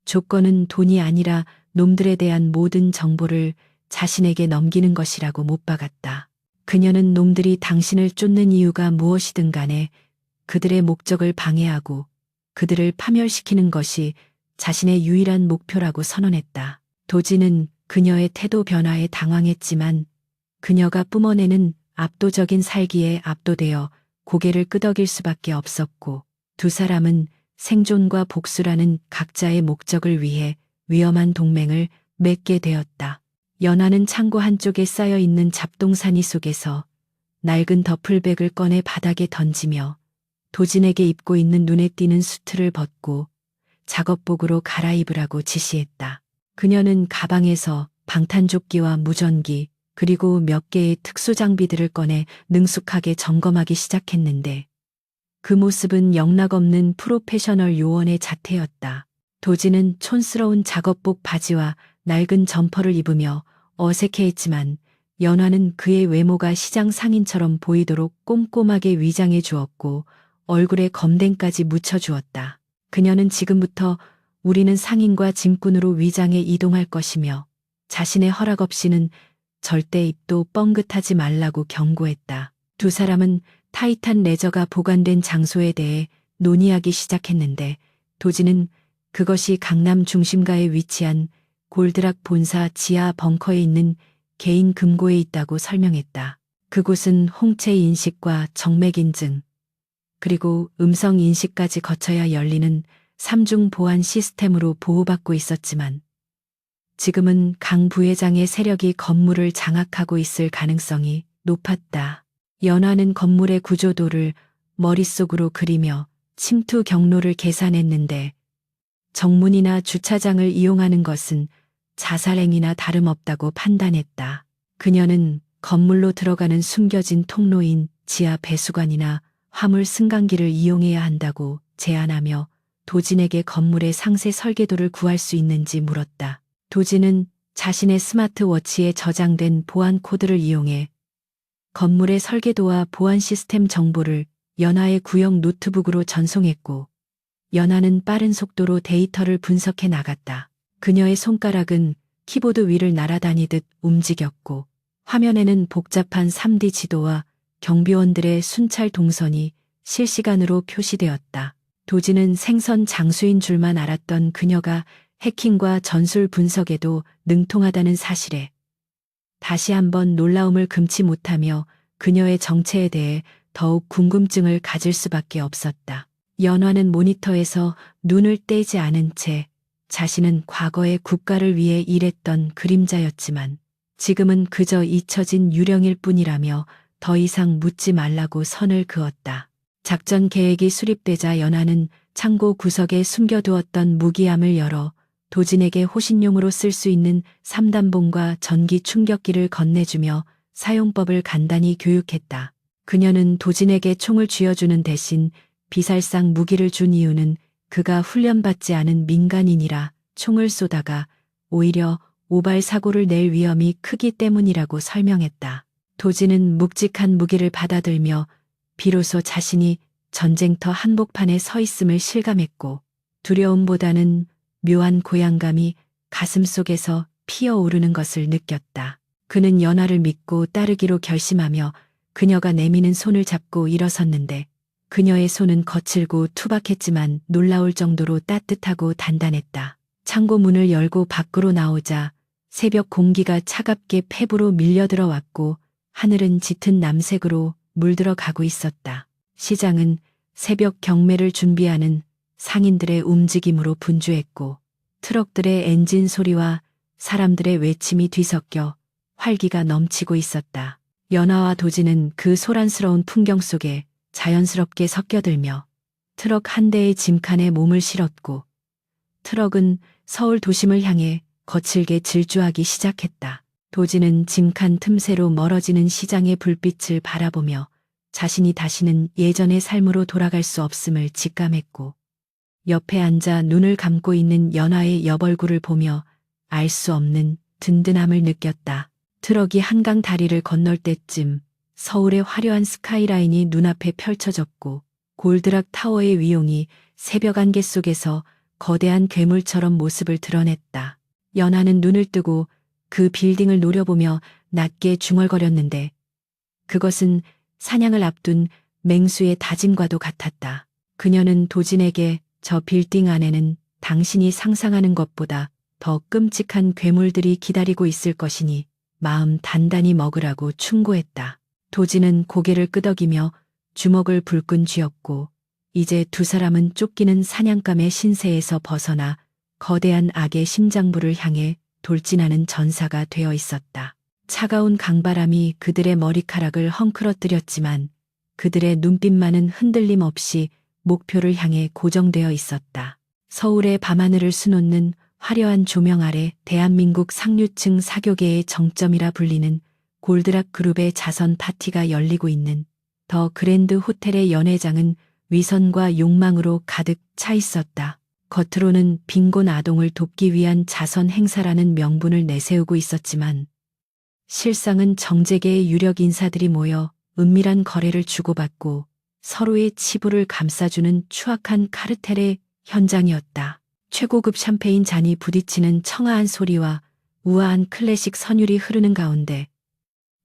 조건은 돈이 아니라 놈들에 대한 모든 정보를 자신에게 넘기는 것이라고 못 박았다. 그녀는 놈들이 당신을 쫓는 이유가 무엇이든 간에 그들의 목적을 방해하고 그들을 파멸시키는 것이 자신의 유일한 목표라고 선언했다. 도진은 그녀의 태도 변화에 당황했지만 그녀가 뿜어내는 압도적인 살기에 압도되어 고개를 끄덕일 수밖에 없었고 두 사람은 생존과 복수라는 각자의 목적을 위해 위험한 동맹을 맺게 되었다. 연화는 창고 한쪽에 쌓여있는 잡동사니 속에서 낡은 더플백을 꺼내 바닥에 던지며 도진에게 입고 있는 눈에 띄는 수트를 벗고 작업복으로 갈아입으라고 지시했다. 그녀는 가방에서 방탄조끼와 무전기 그리고 몇 개의 특수장비들을 꺼내 능숙하게 점검하기 시작했는데 그 모습은 영락없는 프로페셔널 요원의 자태였다. 도진은 촌스러운 작업복 바지와 낡은 점퍼를 입으며 어색해했지만 연화는 그의 외모가 시장 상인처럼 보이도록 꼼꼼하게 위장해 주었고 얼굴에 검댕까지 묻혀 주었다. 그녀는 지금부터 우리는 상인과 짐꾼으로 위장해 이동할 것이며 자신의 허락 없이는 절대 입도 뻥긋하지 말라고 경고했다. 두 사람은 타이탄 레저가 보관된 장소에 대해 논의하기 시작했는데 도진은 그것이 강남 중심가에 위치한 골드락 본사 지하 벙커에 있는 개인 금고에 있다고 설명했다. 그곳은 홍채 인식과 정맥 인증, 그리고 음성 인식까지 거쳐야 열리는 3중 보안 시스템으로 보호받고 있었지만 지금은 강 부회장의 세력이 건물을 장악하고 있을 가능성이 높았다. 연화는 건물의 구조도를 머릿속으로 그리며 침투 경로를 계산했는데 정문이나 주차장을 이용하는 것은 자살행위나 다름없다고 판단했다. 그녀는 건물로 들어가는 숨겨진 통로인 지하 배수관이나 화물 승강기를 이용해야 한다고 제안하며 도진에게 건물의 상세 설계도를 구할 수 있는지 물었다. 도진은 자신의 스마트워치에 저장된 보안 코드를 이용해 건물의 설계도와 보안 시스템 정보를 연화의 구형 노트북으로 전송했고 연화는 빠른 속도로 데이터를 분석해 나갔다. 그녀의 손가락은 키보드 위를 날아다니듯 움직였고 화면에는 복잡한 3D 지도와 경비원들의 순찰 동선이 실시간으로 표시되었다. 도진은 생선 장수인 줄만 알았던 그녀가 해킹과 전술 분석에도 능통하다는 사실에 다시 한번 놀라움을 금치 못하며 그녀의 정체에 대해 더욱 궁금증을 가질 수밖에 없었다. 연화는 모니터에서 눈을 떼지 않은 채 자신은 과거에 국가를 위해 일했던 그림자였지만 지금은 그저 잊혀진 유령일 뿐이라며 더 이상 묻지 말라고 선을 그었다. 작전 계획이 수립되자 연화는 창고 구석에 숨겨두었던 무기함을 열어 도진에게 호신용으로 쓸 수 있는 3단봉과 전기 충격기를 건네주며 사용법을 간단히 교육했다. 그녀는 도진에게 총을 쥐어주는 대신 비살상 무기를 준 이유는 그가 훈련받지 않은 민간인이라 총을 쏘다가 오히려 오발 사고를 낼 위험이 크기 때문이라고 설명했다. 도진은 묵직한 무기를 받아들며 비로소 자신이 전쟁터 한복판에 서 있음을 실감했고 두려움보다는 묘한 고향감이 가슴속에서 피어오르는 것을 느꼈다. 그는 연화를 믿고 따르기로 결심하며 그녀가 내미는 손을 잡고 일어섰는데 그녀의 손은 거칠고 투박했지만 놀라울 정도로 따뜻하고 단단했다. 창고 문을 열고 밖으로 나오자 새벽 공기가 차갑게 폐부로 밀려들어 왔고 하늘은 짙은 남색으로 물들어 가고 있었다. 시장은 새벽 경매를 준비하는 상인들의 움직임으로 분주했고 트럭들의 엔진 소리와 사람들의 외침이 뒤섞여 활기가 넘치고 있었다. 연화와 도진은 그 소란스러운 풍경 속에 자연스럽게 섞여들며 트럭 한 대의 짐칸에 몸을 실었고 트럭은 서울 도심을 향해 거칠게 질주하기 시작했다. 도진은 짐칸 틈새로 멀어지는 시장의 불빛을 바라보며 자신이 다시는 예전의 삶으로 돌아갈 수 없음을 직감했고 옆에 앉아 눈을 감고 있는 연화의 옆얼굴을 보며 알 수 없는 든든함을 느꼈다. 트럭이 한강 다리를 건널 때쯤 서울의 화려한 스카이라인이 눈앞에 펼쳐졌고 골드락 타워의 위용이 새벽 안개 속에서 거대한 괴물처럼 모습을 드러냈다. 연화는 눈을 뜨고 그 빌딩을 노려보며 낮게 중얼거렸는데 그것은 사냥을 앞둔 맹수의 다짐과도 같았다. 그녀는 도진에게 저 빌딩 안에는 당신이 상상하는 것보다 더 끔찍한 괴물들이 기다리고 있을 것이니 마음 단단히 먹으라고 충고했다. 도진은 고개를 끄덕이며 주먹을 불끈 쥐었고 이제 두 사람은 쫓기는 사냥감의 신세에서 벗어나 거대한 악의 심장부를 향해 돌진하는 전사가 되어 있었다. 차가운 강바람이 그들의 머리카락을 헝클어뜨렸지만 그들의 눈빛만은 흔들림 없이 목표를 향해 고정되어 있었다. 서울의 밤하늘을 수놓는 화려한 조명 아래 대한민국 상류층 사교계의 정점이라 불리는 골드락 그룹의 자선 파티가 열리고 있는 더 그랜드 호텔의 연회장은 위선과 욕망으로 가득 차 있었다. 겉으로는 빈곤 아동을 돕기 위한 자선 행사라는 명분을 내세우고 있었지만 실상은 정재계의 유력 인사들이 모여 은밀한 거래를 주고받고 서로의 치부를 감싸주는 추악한 카르텔의 현장이었다. 최고급 샴페인 잔이 부딪히는 청아한 소리와 우아한 클래식 선율이 흐르는 가운데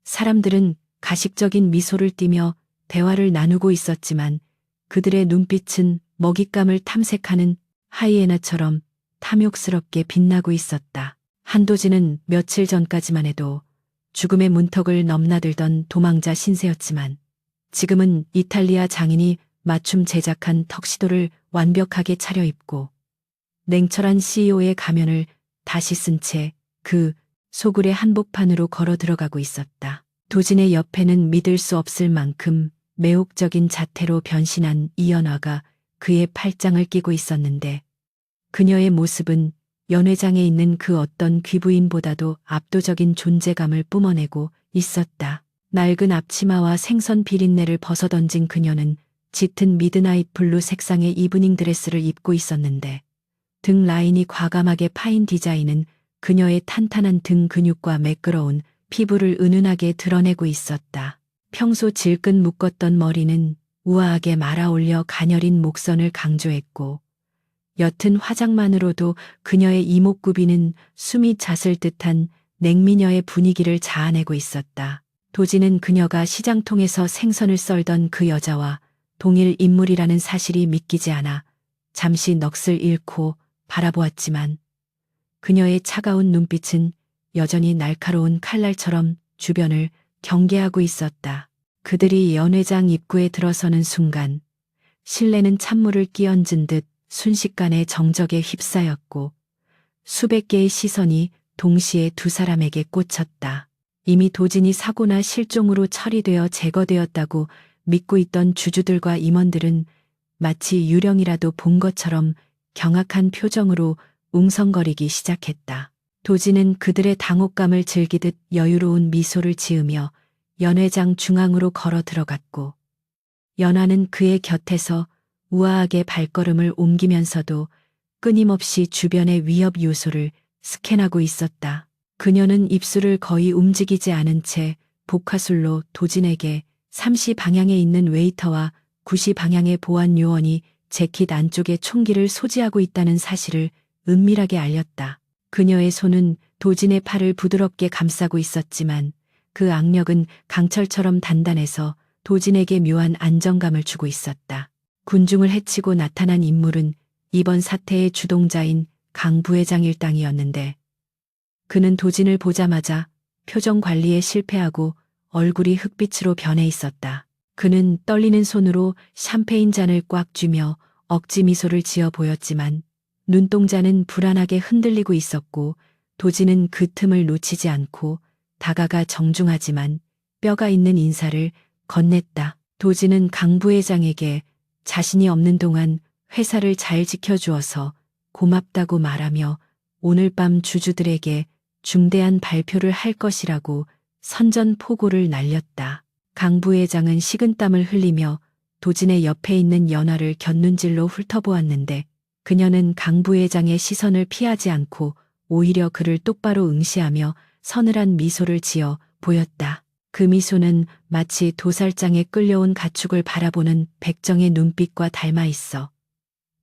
사람들은 가식적인 미소를 띠며 대화를 나누고 있었지만 그들의 눈빛은 먹잇감을 탐색하는 하이에나처럼 탐욕스럽게 빛나고 있었다. 한도진은 며칠 전까지만 해도 죽음의 문턱을 넘나들던 도망자 신세였지만 지금은 이탈리아 장인이 맞춤 제작한 턱시도를 완벽하게 차려입고 냉철한 CEO의 가면을 다시 쓴 채 그 소굴의 한복판으로 걸어 들어가고 있었다. 도진의 옆에는 믿을 수 없을 만큼 매혹적인 자태로 변신한 이연화가 그의 팔짱을 끼고 있었는데 그녀의 모습은 연회장에 있는 그 어떤 귀부인보다도 압도적인 존재감을 뿜어내고 있었다. 낡은 앞치마와 생선 비린내를 벗어던진 그녀는 짙은 미드나잇 블루 색상의 이브닝 드레스를 입고 있었는데 등 라인이 과감하게 파인 디자인은 그녀의 탄탄한 등 근육과 매끄러운 피부를 은은하게 드러내고 있었다. 평소 질끈 묶었던 머리는 우아하게 말아올려 가녀린 목선을 강조했고 옅은 화장만으로도 그녀의 이목구비는 숨이 잦을 듯한 냉미녀의 분위기를 자아내고 있었다. 도진은 그녀가 시장통에서 생선을 썰던 그 여자와 동일 인물이라는 사실이 믿기지 않아 잠시 넋을 잃고 바라보았지만 그녀의 차가운 눈빛은 여전히 날카로운 칼날처럼 주변을 경계하고 있었다. 그들이 연회장 입구에 들어서는 순간 실내는 찬물을 끼얹은 듯 순식간에 정적에 휩싸였고 수백 개의 시선이 동시에 두 사람에게 꽂혔다. 이미 도진이 사고나 실종으로 처리되어 제거되었다고 믿고 있던 주주들과 임원들은 마치 유령이라도 본 것처럼 경악한 표정으로 웅성거리기 시작했다. 도진은 그들의 당혹감을 즐기듯 여유로운 미소를 지으며 연회장 중앙으로 걸어 들어갔고 연화는 그의 곁에서 우아하게 발걸음을 옮기면서도 끊임없이 주변의 위협 요소를 스캔하고 있었다. 그녀는 입술을 거의 움직이지 않은 채 복화술로 도진에게 3시 방향에 있는 웨이터와 9시 방향의 보안 요원이 재킷 안쪽에 총기를 소지하고 있다는 사실을 은밀하게 알렸다. 그녀의 손은 도진의 팔을 부드럽게 감싸고 있었지만 그 악력은 강철처럼 단단해서 도진에게 묘한 안정감을 주고 있었다. 군중을 해치고 나타난 인물은 이번 사태의 주동자인 강 부회장 일당이었는데 그는 도진을 보자마자 표정 관리에 실패하고 얼굴이 흑빛으로 변해 있었다. 그는 떨리는 손으로 샴페인 잔을 꽉 쥐며 억지 미소를 지어 보였지만 눈동자는 불안하게 흔들리고 있었고 도진은 그 틈을 놓치지 않고 다가가 정중하지만 뼈가 있는 인사를 건넸다. 도진은 강 부회장에게 자신이 없는 동안 회사를 잘 지켜주어서 고맙다고 말하며 오늘 밤 주주들에게 중대한 발표를 할 것이라고 선전포고를 날렸다. 강 부회장은 식은땀을 흘리며 도진의 옆에 있는 연화를 곁눈질로 훑어보았는데 그녀는 강 부회장의 시선을 피하지 않고 오히려 그를 똑바로 응시하며 서늘한 미소를 지어 보였다. 그 미소는 마치 도살장에 끌려온 가축을 바라보는 백정의 눈빛과 닮아 있어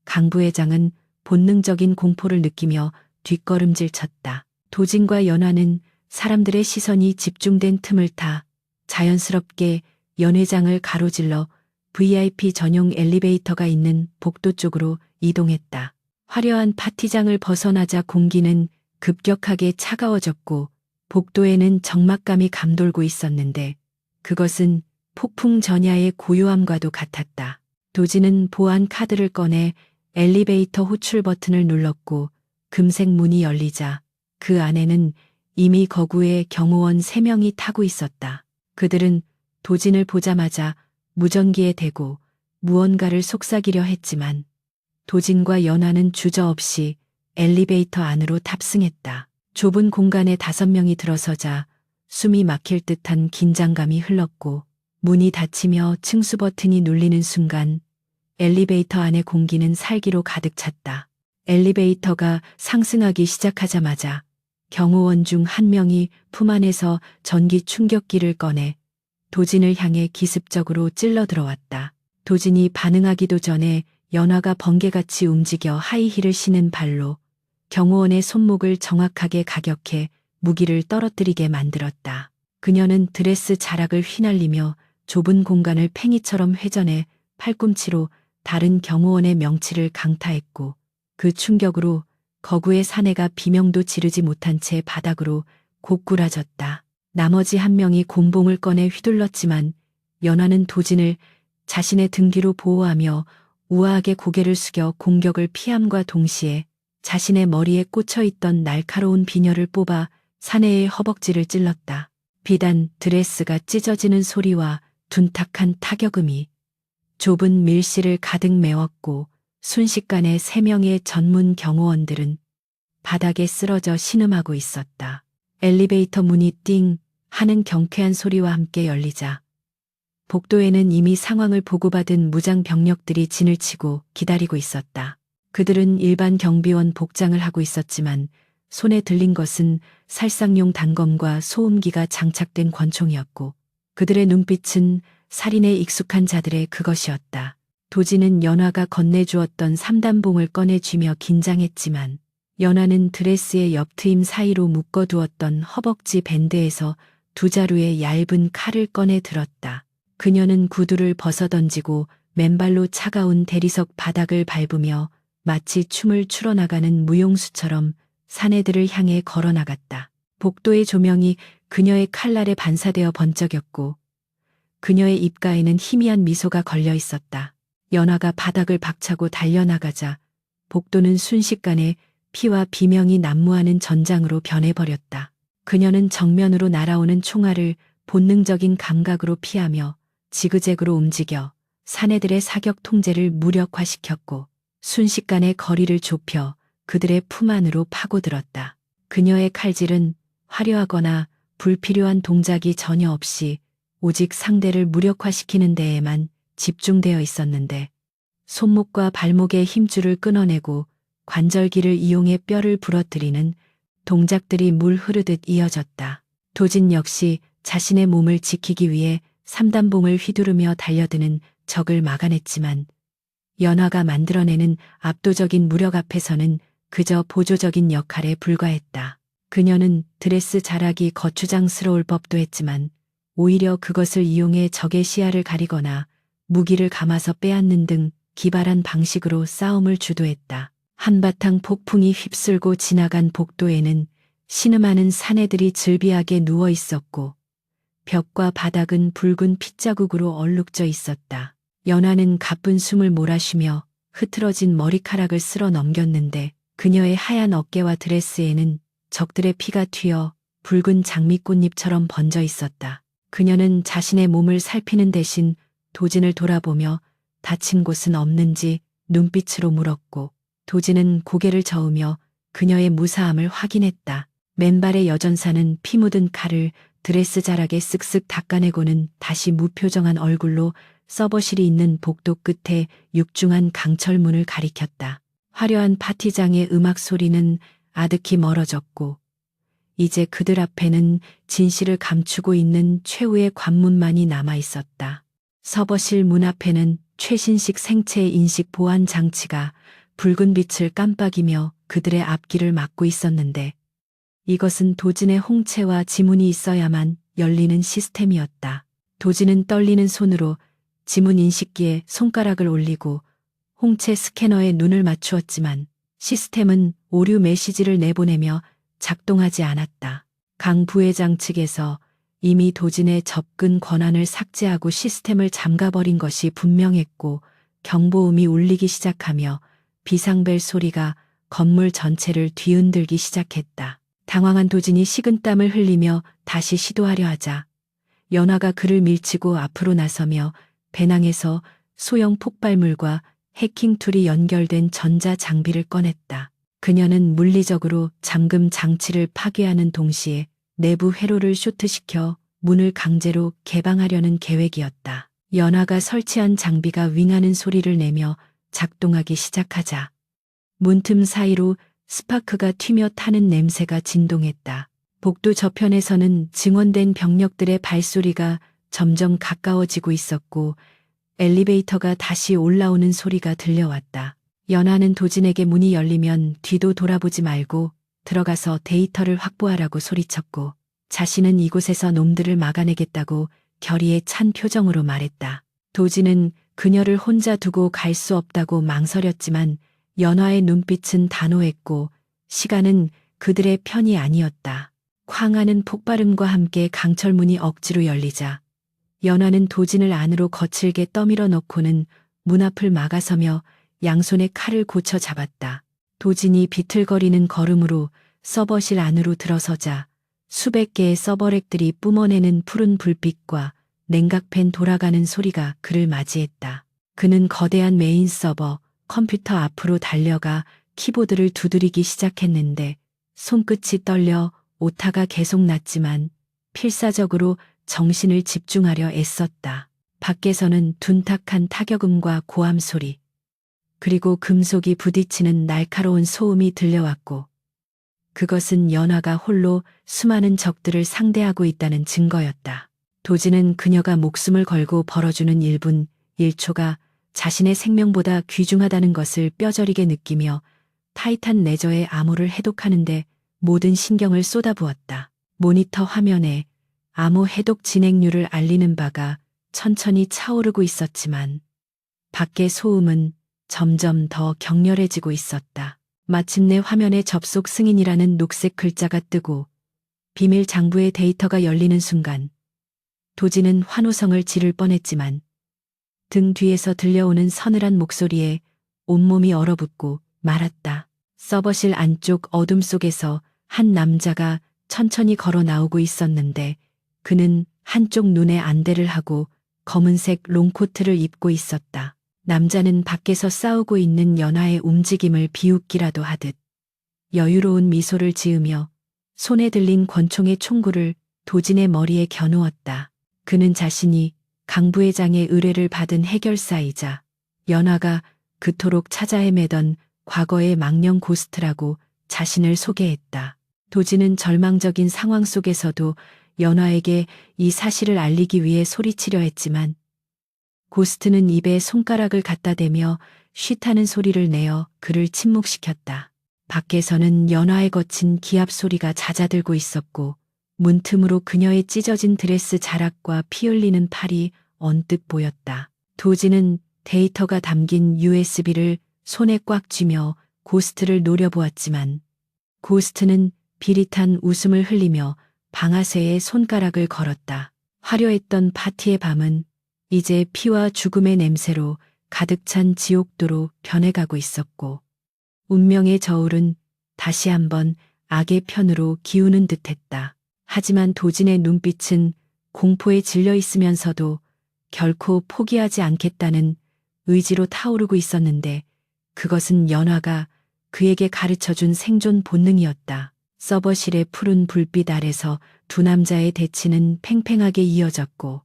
강 부회장은 본능적인 공포를 느끼며 뒷걸음질 쳤다. 도진과 연화는 사람들의 시선이 집중된 틈을 타 자연스럽게 연회장을 가로질러 VIP 전용 엘리베이터가 있는 복도 쪽으로 이동했다. 화려한 파티장을 벗어나자 공기는 급격하게 차가워졌고 복도에는 적막감이 감돌고 있었는데 그것은 폭풍 전야의 고요함과도 같았다. 도진은 보안 카드를 꺼내 엘리베이터 호출 버튼을 눌렀고 금색 문이 열리자 그 안에는 이미 거구의 경호원 3명이 타고 있었다. 그들은 도진을 보자마자 무전기에 대고 무언가를 속삭이려 했지만 도진과 연화는 주저없이 엘리베이터 안으로 탑승했다. 좁은 공간에 5명이 들어서자 숨이 막힐 듯한 긴장감이 흘렀고 문이 닫히며 층수 버튼이 눌리는 순간 엘리베이터 안의 공기는 살기로 가득 찼다. 엘리베이터가 상승하기 시작하자마자 경호원 중 한 명이 품 안에서 전기 충격기를 꺼내 도진을 향해 기습적으로 찔러 들어왔다. 도진이 반응하기도 전에 연화가 번개같이 움직여 하이힐을 신은 발로 경호원의 손목을 정확하게 가격해 무기를 떨어뜨리게 만들었다. 그녀는 드레스 자락을 휘날리며 좁은 공간을 팽이처럼 회전해 팔꿈치로 다른 경호원의 명치를 강타했고 그 충격으로 거구의 사내가 비명도 지르지 못한 채 바닥으로 고꾸라졌다. 나머지 한 명이 곤봉을 꺼내 휘둘렀지만 연화는 도진을 자신의 등 뒤로 보호하며 우아하게 고개를 숙여 공격을 피함과 동시에 자신의 머리에 꽂혀 있던 날카로운 비녀를 뽑아 사내의 허벅지를 찔렀다. 비단 드레스가 찢어지는 소리와 둔탁한 타격음이 좁은 밀실을 가득 메웠고 순식간에 3명의 전문 경호원들은 바닥에 쓰러져 신음하고 있었다. 엘리베이터 문이 띵 하는 경쾌한 소리와 함께 열리자 복도에는 이미 상황을 보고받은 무장 병력들이 진을 치고 기다리고 있었다. 그들은 일반 경비원 복장을 하고 있었지만 손에 들린 것은 살상용 단검과 소음기가 장착된 권총이었고 그들의 눈빛은 살인에 익숙한 자들의 그것이었다. 도진은 연화가 건네주었던 3단봉을 꺼내쥐며 긴장했지만 연화는 드레스의 옆트임 사이로 묶어두었던 허벅지 밴드에서 2자루의 얇은 칼을 꺼내 들었다. 그녀는 구두를 벗어던지고 맨발로 차가운 대리석 바닥을 밟으며 마치 춤을 출어나가는 무용수처럼 사내들을 향해 걸어나갔다. 복도의 조명이 그녀의 칼날에 반사되어 번쩍였고 그녀의 입가에는 희미한 미소가 걸려 있었다. 연화가 바닥을 박차고 달려나가자 복도는 순식간에 피와 비명이 난무하는 전장으로 변해버렸다. 그녀는 정면으로 날아오는 총알을 본능적인 감각으로 피하며 지그재그로 움직여 사내들의 사격 통제를 무력화시켰고 순식간에 거리를 좁혀 그들의 품 안으로 파고들었다. 그녀의 칼질은 화려하거나 불필요한 동작이 전혀 없이 오직 상대를 무력화시키는 데에만 집중되어 있었는데 손목과 발목의 힘줄을 끊어내고 관절기를 이용해 뼈를 부러뜨리는 동작들이 물 흐르듯 이어졌다. 도진 역시 자신의 몸을 지키기 위해 3단봉을 휘두르며 달려드는 적을 막아냈지만 연화가 만들어내는 압도적인 무력 앞에서는 그저 보조적인 역할에 불과했다. 그녀는 드레스 자락이 거추장스러울 법도 했지만 오히려 그것을 이용해 적의 시야를 가리거나 무기를 감아서 빼앗는 등 기발한 방식으로 싸움을 주도했다. 한바탕 폭풍이 휩쓸고 지나간 복도에는 신음하는 사내들이 즐비하게 누워 있었고 벽과 바닥은 붉은 핏자국으로 얼룩져 있었다. 연화는 가쁜 숨을 몰아쉬며 흐트러진 머리카락을 쓸어 넘겼는데 그녀의 하얀 어깨와 드레스에는 적들의 피가 튀어 붉은 장미꽃잎처럼 번져 있었다. 그녀는 자신의 몸을 살피는 대신 도진을 돌아보며 다친 곳은 없는지 눈빛으로 물었고 도진은 고개를 저으며 그녀의 무사함을 확인했다. 맨발의 여전사는 피 묻은 칼을 드레스 자락에 쓱쓱 닦아내고는 다시 무표정한 얼굴로 서버실이 있는 복도 끝에 육중한 강철문을 가리켰다. 화려한 파티장의 음악 소리는 아득히 멀어졌고 이제 그들 앞에는 진실을 감추고 있는 최후의 관문만이 남아 있었다. 서버실 문 앞에는 최신식 생체 인식 보안 장치가 붉은 빛을 깜빡이며 그들의 앞길을 막고 있었는데 이것은 도진의 홍채와 지문이 있어야만 열리는 시스템이었다. 도진은 떨리는 손으로 지문 인식기에 손가락을 올리고 홍채 스캐너에 눈을 맞추었지만 시스템은 오류 메시지를 내보내며 작동하지 않았다. 강 부회장 측에서 이미 도진의 접근 권한을 삭제하고 시스템을 잠가버린 것이 분명했고 경보음이 울리기 시작하며 비상벨 소리가 건물 전체를 뒤흔들기 시작했다. 당황한 도진이 식은땀을 흘리며 다시 시도하려 하자 연화가 그를 밀치고 앞으로 나서며 배낭에서 소형 폭발물과 해킹 툴이 연결된 전자 장비를 꺼냈다. 그녀는 물리적으로 잠금 장치를 파괴하는 동시에 내부 회로를 쇼트시켜 문을 강제로 개방하려는 계획이었다. 연화가 설치한 장비가 윙하는 소리를 내며 작동하기 시작하자 문틈 사이로 스파크가 튀며 타는 냄새가 진동했다. 복도 저편에서는 증원된 병력들의 발소리가 점점 가까워지고 있었고 엘리베이터가 다시 올라오는 소리가 들려왔다. 연하는 도진에게 문이 열리면 뒤도 돌아보지 말고 들어가서 데이터를 확보하라고 소리쳤고 자신은 이곳에서 놈들을 막아내겠다고 결의에 찬 표정으로 말했다. 도진은 그녀를 혼자 두고 갈 수 없다고 망설였지만 연화의 눈빛은 단호했고 시간은 그들의 편이 아니었다. 쾅 하는 폭발음과 함께 강철문이 억지로 열리자 연화는 도진을 안으로 거칠게 떠밀어 넣고는 문 앞을 막아서며 양손에 칼을 고쳐 잡았다. 도진이 비틀거리는 걸음으로 서버실 안으로 들어서자 수백 개의 서버렉들이 뿜어내는 푸른 불빛과 냉각팬 돌아가는 소리가 그를 맞이했다. 그는 거대한 메인 서버 컴퓨터 앞으로 달려가 키보드를 두드리기 시작했는데 손끝이 떨려 오타가 계속 났지만 필사적으로 정신을 집중하려 애썼다. 밖에서는 둔탁한 타격음과 고함 소리, 그리고 금속이 부딪히는 날카로운 소음이 들려왔고 그것은 연화가 홀로 수많은 적들을 상대하고 있다는 증거였다. 도진은 그녀가 목숨을 걸고 벌어주는 1분 1초가 자신의 생명보다 귀중하다는 것을 뼈저리게 느끼며 타이탄 레저의 암호를 해독하는데 모든 신경을 쏟아부었다. 모니터 화면에 암호 해독 진행률을 알리는 바가 천천히 차오르고 있었지만 밖의 소음은 점점 더 격렬해지고 있었다. 마침내 화면에 접속 승인이라는 녹색 글자가 뜨고 비밀 장부의 데이터가 열리는 순간 도진은 환호성을 지를 뻔했지만 등 뒤에서 들려오는 서늘한 목소리에 온몸이 얼어붙고 말았다. 서버실 안쪽 어둠 속에서 한 남자가 천천히 걸어 나오고 있었는데 그는 한쪽 눈에 안대를 하고 검은색 롱코트를 입고 있었다. 남자는 밖에서 싸우고 있는 연화의 움직임을 비웃기라도 하듯 여유로운 미소를 지으며 손에 들린 권총의 총구를 도진의 머리에 겨누었다. 그는 자신이 강 부회장의 의뢰를 받은 해결사이자 연화가 그토록 찾아 헤매던 과거의 망령 고스트라고 자신을 소개했다. 도진은 절망적인 상황 속에서도 연화에게 이 사실을 알리기 위해 소리치려 했지만 고스트는 입에 손가락을 갖다 대며 쉿하는 소리를 내어 그를 침묵시켰다. 밖에서는 연화의 거친 기합 소리가 잦아들고 있었고 문틈으로 그녀의 찢어진 드레스 자락과 피 흘리는 팔이 언뜻 보였다. 도진은 데이터가 담긴 USB를 손에 꽉 쥐며 고스트를 노려보았지만 고스트는 비릿한 웃음을 흘리며 방아쇠에 손가락을 걸었다. 화려했던 파티의 밤은 이제 피와 죽음의 냄새로 가득 찬 지옥도로 변해가고 있었고 운명의 저울은 다시 한번 악의 편으로 기우는 듯했다. 하지만 도진의 눈빛은 공포에 질려 있으면서도 결코 포기하지 않겠다는 의지로 타오르고 있었는데 그것은 연화가 그에게 가르쳐준 생존 본능이었다. 서버실의 푸른 불빛 아래서 두 남자의 대치는 팽팽하게 이어졌고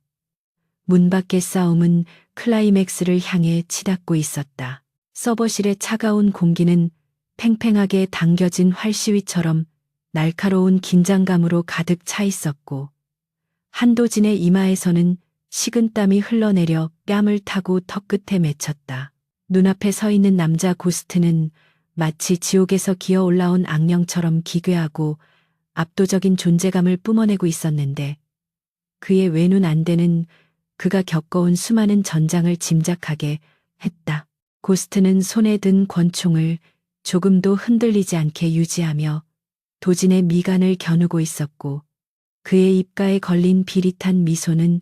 문 밖의 싸움은 클라이맥스를 향해 치닫고 있었다. 서버실의 차가운 공기는 팽팽하게 당겨진 활시위처럼 날카로운 긴장감으로 가득 차 있었고 한도진의 이마에서는 식은땀이 흘러내려 뺨을 타고 턱끝에 맺혔다. 눈앞에 서 있는 남자 고스트는 마치 지옥에서 기어 올라온 악령처럼 기괴하고 압도적인 존재감을 뿜어내고 있었는데 그의 외눈 안대는 그가 겪어온 수많은 전장을 짐작하게 했다. 고스트는 손에 든 권총을 조금도 흔들리지 않게 유지하며 도진의 미간을 겨누고 있었고 그의 입가에 걸린 비릿한 미소는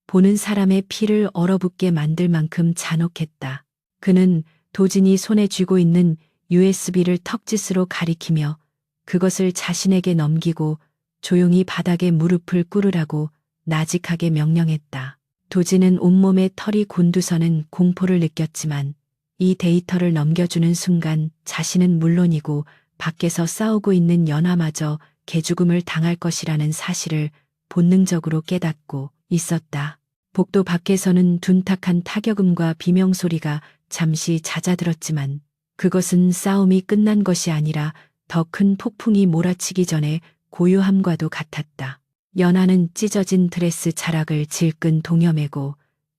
보는 사람의 피를 얼어붙게 만들 만큼 잔혹했다. 그는 도진이 손에 쥐고 있는 USB를 턱짓으로 가리키며 그것을 자신에게 넘기고 조용히 바닥에 무릎을 꿇으라고 나직하게 명령했다. 도진은 온몸에 털이 곤두서는 공포를 느꼈지만 이 데이터를 넘겨주는 순간 자신은 물론이고 밖에서 싸우고 있는 연화마저 개죽음을 당할 것이라는 사실을 본능적으로 깨닫고 있었다. 복도 밖에서는 둔탁한 타격음과 비명소리가 잠시 잦아들었지만 그것은 싸움이 끝난 것이 아니라 더 큰 폭풍이 몰아치기 전에 고요함과도 같았다. 연하는 찢어진 드레스 자락을 질끈 동여매고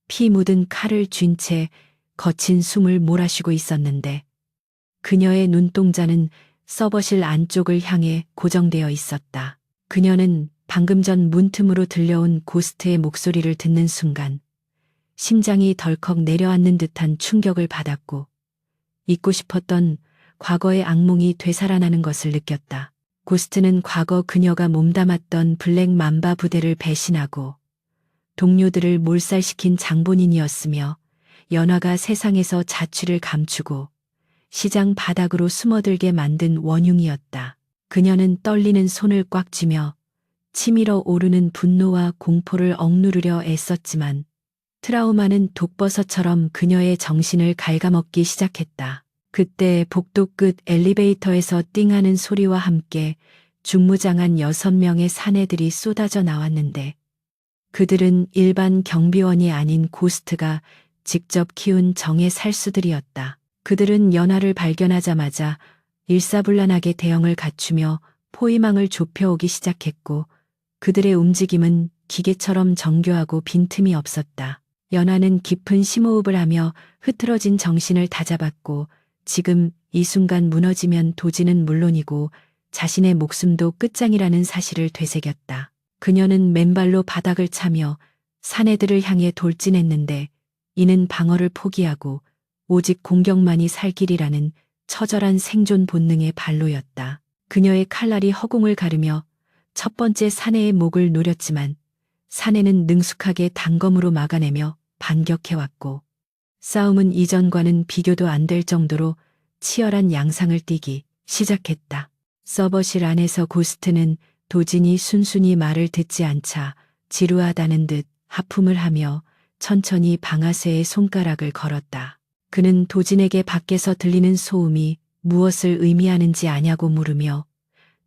피 묻은 칼을 쥔 채 거친 숨을 몰아쉬고 있었는데 그녀의 눈동자는 서버실 안쪽을 향해 고정되어 있었다. 그녀는 방금 전 문틈으로 들려온 고스트의 목소리를 듣는 순간 심장이 덜컥 내려앉는 듯한 충격을 받았고 잊고 싶었던 과거의 악몽이 되살아나는 것을 느꼈다. 고스트는 과거 그녀가 몸담았던 블랙 맘바 부대를 배신하고 동료들을 몰살시킨 장본인이었으며 연화가 세상에서 자취를 감추고 시장 바닥으로 숨어들게 만든 원흉이었다. 그녀는 떨리는 손을 꽉 쥐며 치밀어 오르는 분노와 공포를 억누르려 애썼지만 트라우마는 독버섯처럼 그녀의 정신을 갉아먹기 시작했다. 그때 복도 끝 엘리베이터에서 띵하는 소리와 함께 중무장한 6명의 사내들이 쏟아져 나왔는데 그들은 일반 경비원이 아닌 고스트가 직접 키운 정의 살수들이었다. 그들은 연하를 발견하자마자 일사불란하게 대형을 갖추며 포위망을 좁혀오기 시작했고 그들의 움직임은 기계처럼 정교하고 빈틈이 없었다. 연하는 깊은 심호흡을 하며 흐트러진 정신을 다잡았고 지금 이 순간 무너지면 도지는 물론이고 자신의 목숨도 끝장이라는 사실을 되새겼다. 그녀는 맨발로 바닥을 차며 사내들을 향해 돌진했는데 이는 방어를 포기하고 오직 공격만이 살 길이라는 처절한 생존 본능의 발로였다. 그녀의 칼날이 허공을 가르며 첫 번째 사내의 목을 노렸지만 사내는 능숙하게 단검으로 막아내며 반격해왔고 싸움은 이전과는 비교도 안 될 정도로 치열한 양상을 띠기 시작했다. 서버실 안에서 고스트는 도진이 순순히 말을 듣지 않자 지루하다는 듯 하품을 하며 천천히 방아쇠에 손가락을 걸었다. 그는 도진에게 밖에서 들리는 소음이 무엇을 의미하는지 아냐고 물으며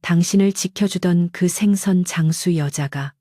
당신을 지켜주던 그 생선 장수 여자가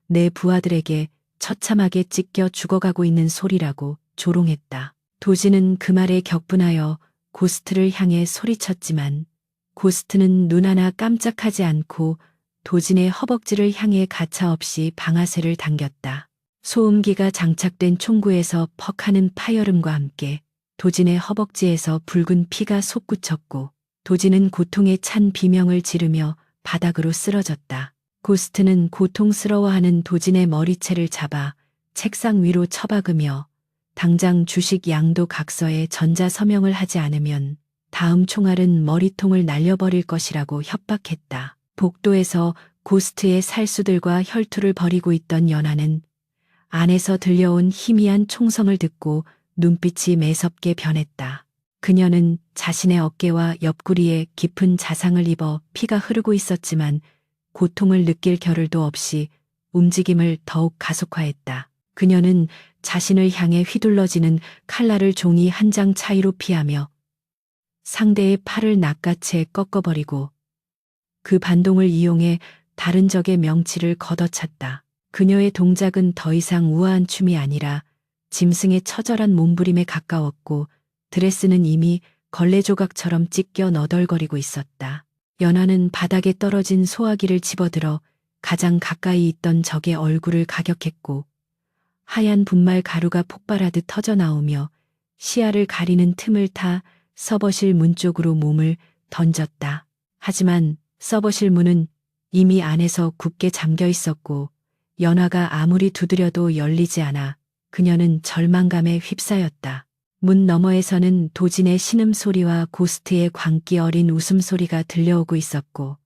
내 부하들에게 처참하게 찢겨 죽어가고 있는 소리라고 조롱했다. 도진은 그 말에 격분하여 고스트를 향해 소리쳤지만 고스트는 눈 하나 깜짝하지 않고 도진의 허벅지를 향해 가차없이 방아쇠를 당겼다. 소음기가 장착된 총구에서 퍽하는 파열음과 함께 도진의 허벅지에서 붉은 피가 솟구쳤고 도진은 고통에 찬 비명을 지르며 바닥으로 쓰러졌다. 고스트는 고통스러워하는 도진의 머리채를 잡아 책상 위로 처박으며 당장 주식 양도 각서에 전자서명을 하지 않으면 다음 총알은 머리통을 날려버릴 것이라고 협박했다. 복도에서 고스트의 살수들과 혈투를 벌이고 있던 연하는 안에서 들려온 희미한 총성을 듣고 눈빛이 매섭게 변했다. 그녀는 자신의 어깨와 옆구리에 깊은 자상을 입어 피가 흐르고 있었지만 고통을 느낄 겨를도 없이 움직임을 더욱 가속화했다. 그녀는 자신을 향해 휘둘러지는 칼날을 종이 한 장 차이로 피하며 상대의 팔을 낚아채 꺾어버리고 그 반동을 이용해 다른 적의 명치를 걷어찼다. 그녀의 동작은 더 이상 우아한 춤이 아니라 짐승의 처절한 몸부림에 가까웠고 드레스는 이미 걸레 조각처럼 찢겨 너덜거리고 있었다. 연하는 바닥에 떨어진 소화기를 집어들어 가장 가까이 있던 적의 얼굴을 가격했고 하얀 분말 가루가 폭발하듯 터져나오며 시야를 가리는 틈을 타 서버실 문 쪽으로 몸을 던졌다. 하지만 서버실 문은 이미 안에서 굳게 잠겨 있었고 연하가 아무리 두드려도 열리지 않아 그녀는 절망감에 휩싸였다. 문 너머에서는 도진의 신음소리와 고스트의 광기 어린 웃음소리가 들려오고 있었고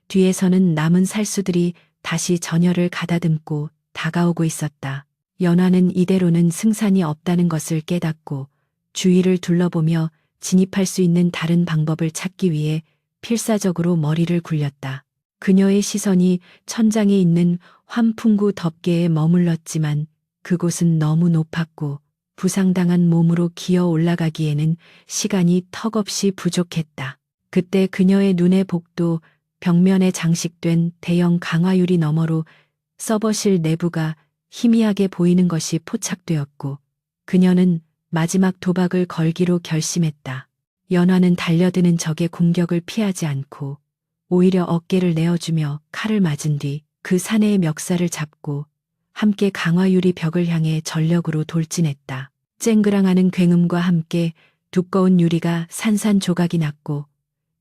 뒤에서는 남은 살수들이 다시 전열을 가다듬고 다가오고 있었다. 연하는 이대로는 승산이 없다는 것을 깨닫고 주위를 둘러보며 진입할 수 있는 다른 방법을 찾기 위해 필사적으로 머리를 굴렸다. 그녀의 시선이 천장에 있는 환풍구 덮개에 머물렀지만 그곳은 너무 높았고 부상당한 몸으로 기어 올라가기에는 시간이 턱없이 부족했다. 그때 그녀의 눈의 복도 벽면에 장식된 대형 강화유리 너머로 서버실 내부가 희미하게 보이는 것이 포착되었고 그녀는 마지막 도박을 걸기로 결심했다. 연화는 달려드는 적의 공격을 피하지 않고 오히려 어깨를 내어주며 칼을 맞은 뒤 그 사내의 멱살을 잡고 함께 강화유리 벽을 향해 전력으로 돌진했다. 쨍그랑하는 굉음과 함께 두꺼운 유리가 산산조각이 났고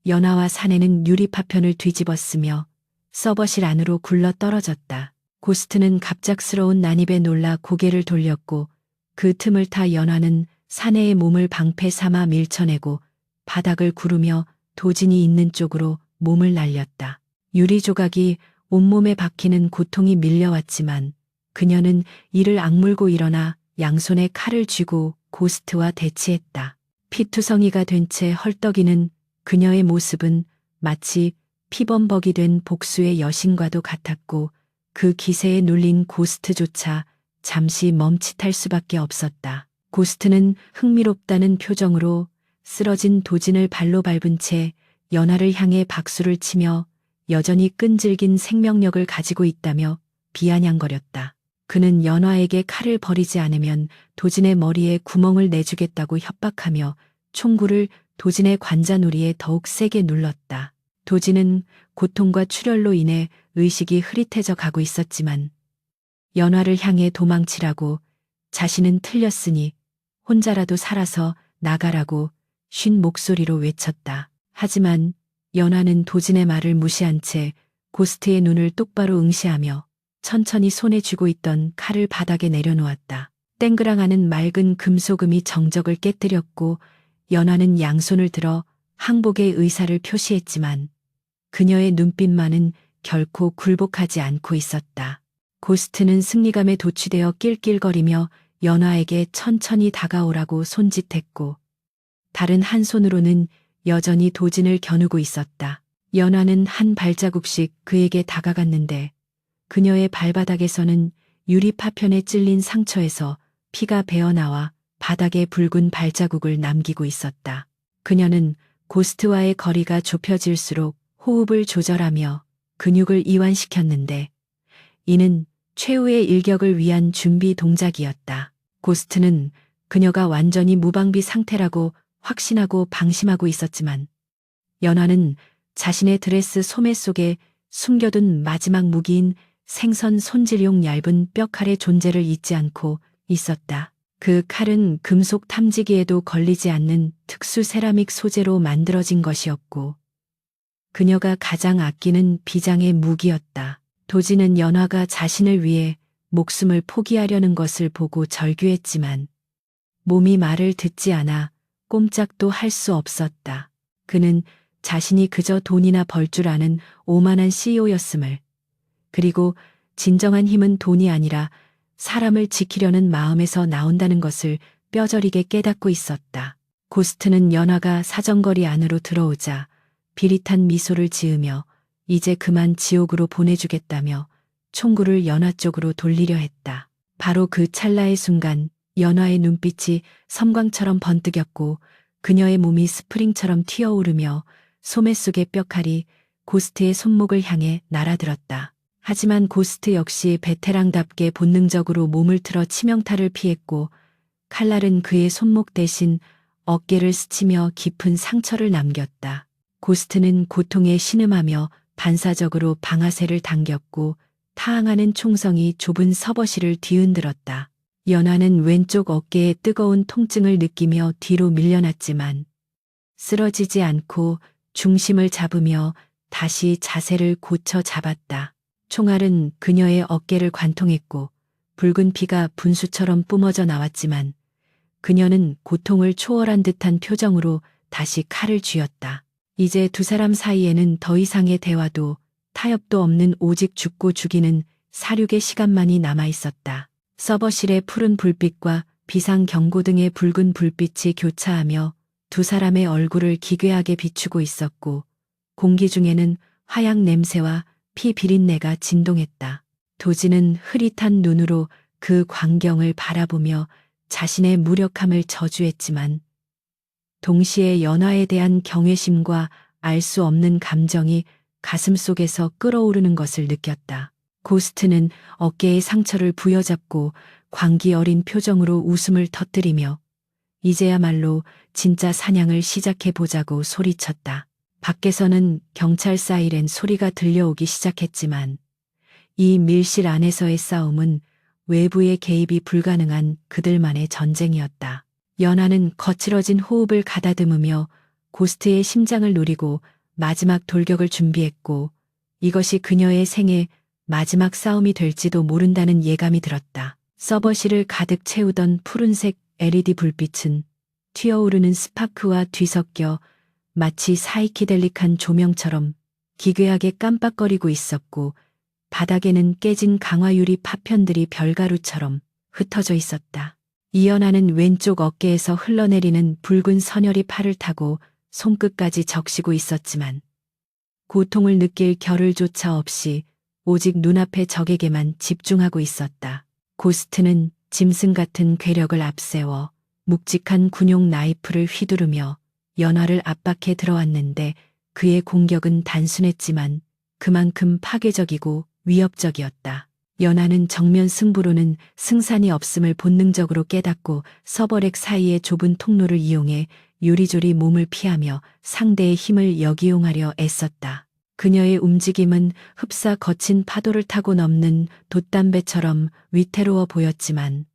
연화와 사내는 유리 파편을 뒤집었으며 서버실 안으로 굴러 떨어졌다. 고스트는 갑작스러운 난입에 놀라 고개를 돌렸고 그 틈을 타 연화는 사내의 몸을 방패 삼아 밀쳐내고 바닥을 구르며 도진이 있는 쪽으로 몸을 날렸다. 유리 조각이 온몸에 박히는 고통이 밀려왔지만 그녀는 이를 악물고 일어나 양손에 칼을 쥐고 고스트와 대치했다. 피투성이가 된 채 헐떡이는 그녀의 모습은 마치 피범벅이 된 복수의 여신과도 같았고 그 기세에 눌린 고스트조차 잠시 멈칫할 수밖에 없었다. 고스트는 흥미롭다는 표정으로 쓰러진 도진을 발로 밟은 채 연화를 향해 박수를 치며 여전히 끈질긴 생명력을 가지고 있다며 비아냥거렸다. 그는 연화에게 칼을 버리지 않으면 도진의 머리에 구멍을 내주겠다고 협박하며 총구를 도진의 관자놀이에 더욱 세게 눌렀다. 도진은 고통과 출혈로 인해 의식이 흐릿해져 가고 있었지만 연화를 향해 도망치라고 자신은 틀렸으니 혼자라도 살아서 나가라고 쉰 목소리로 외쳤다. 하지만 연화는 도진의 말을 무시한 채 고스트의 눈을 똑바로 응시하며 천천히 손에 쥐고 있던 칼을 바닥에 내려놓았다. 땡그랑하는 맑은 금소금이 정적을 깨뜨렸고 연화는 양손을 들어 항복의 의사를 표시했지만 그녀의 눈빛만은 결코 굴복하지 않고 있었다. 고스트는 승리감에 도취되어 낄낄거리며 연화에게 천천히 다가오라고 손짓했고 다른 한 손으로는 여전히 도진을 겨누고 있었다. 연화는 한 발자국씩 그에게 다가갔는데 그녀의 발바닥에서는 유리 파편에 찔린 상처에서 피가 배어나와 바닥에 붉은 발자국을 남기고 있었다. 그녀는 고스트와의 거리가 좁혀질수록 호흡을 조절하며 근육을 이완시켰는데 이는 최후의 일격을 위한 준비 동작이었다. 고스트는 그녀가 완전히 무방비 상태라고 확신하고 방심하고 있었지만 연화는 자신의 드레스 소매 속에 숨겨둔 마지막 무기인 생선 손질용 얇은 뼈칼의 존재를 잊지 않고 있었다. 그 칼은 금속 탐지기에도 걸리지 않는 특수 세라믹 소재로 만들어진 것이었고 그녀가 가장 아끼는 비장의 무기였다. 도진은 연화가 자신을 위해 목숨을 포기하려는 것을 보고 절규했지만 몸이 말을 듣지 않아 꼼짝도 할 수 없었다. 그는 자신이 그저 돈이나 벌 줄 아는 오만한 CEO였음을 그리고 진정한 힘은 돈이 아니라 사람을 지키려는 마음에서 나온다는 것을 뼈저리게 깨닫고 있었다. 고스트는 연화가 사정거리 안으로 들어오자 비릿한 미소를 지으며 이제 그만 지옥으로 보내주겠다며 총구를 연화 쪽으로 돌리려 했다. 바로 그 찰나의 순간 연화의 눈빛이 섬광처럼 번뜩였고 그녀의 몸이 스프링처럼 튀어오르며 소매 속의 뼈칼이 고스트의 손목을 향해 날아들었다. 하지만 고스트 역시 베테랑답게 본능적으로 몸을 틀어 치명타를 피했고 칼날은 그의 손목 대신 어깨를 스치며 깊은 상처를 남겼다. 고스트는 고통에 신음하며 반사적으로 방아쇠를 당겼고 타항하는 총성이 좁은 서버실을 뒤흔들었다. 연화는 왼쪽 어깨에 뜨거운 통증을 느끼며 뒤로 밀려났지만 쓰러지지 않고 중심을 잡으며 다시 자세를 고쳐 잡았다. 총알은 그녀의 어깨를 관통했고 붉은 피가 분수처럼 뿜어져 나왔지만 그녀는 고통을 초월한 듯한 표정으로 다시 칼을 쥐었다. 이제 두 사람 사이에는 더 이상의 대화도 타협도 없는 오직 죽고 죽이는 사륙의 시간만이 남아 있었다. 서버실의 푸른 불빛과 비상 경고등의 붉은 불빛이 교차하며 두 사람의 얼굴을 기괴하게 비추고 있었고 공기 중에는 화약 냄새와 피 비린내가 진동했다. 도진은 흐릿한 눈으로 그 광경을 바라보며 자신의 무력함을 저주했지만 동시에 연화에 대한 경외심과 알 수 없는 감정이 가슴속에서 끓어오르는 것을 느꼈다. 고스트는 어깨에 상처를 부여잡고 광기 어린 표정으로 웃음을 터뜨리며 이제야말로 진짜 사냥을 시작해보자고 소리쳤다. 밖에서는 경찰 사이렌 소리가 들려오기 시작했지만 이 밀실 안에서의 싸움은 외부의 개입이 불가능한 그들만의 전쟁이었다. 연하는 거칠어진 호흡을 가다듬으며 고스트의 심장을 노리고 마지막 돌격을 준비했고 이것이 그녀의 생애 마지막 싸움이 될지도 모른다는 예감이 들었다. 서버실을 가득 채우던 푸른색 LED 불빛은 튀어오르는 스파크와 뒤섞여 마치 사이키델릭한 조명처럼 기괴하게 깜빡거리고 있었고 바닥에는 깨진 강화유리 파편들이 별가루처럼 흩어져 있었다. 이연아는 왼쪽 어깨에서 흘러내리는 붉은 선혈이 팔을 타고 손끝까지 적시고 있었지만 고통을 느낄 겨를조차 없이 오직 눈앞의 적에게만 집중하고 있었다. 고스트는 짐승 같은 괴력을 앞세워 묵직한 군용 나이프를 휘두르며 연화를 압박해 들어왔는데 그의 공격은 단순했지만 그만큼 파괴적이고 위협적이었다. 연화는 정면 승부로는 승산이 없음을 본능적으로 깨닫고 서버렉 사이의 좁은 통로를 이용해 요리조리 몸을 피하며 상대의 힘을 역이용하려 애썼다. 그녀의 움직임은 흡사 거친 파도를 타고 넘는 돛담배처럼 위태로워 보였지만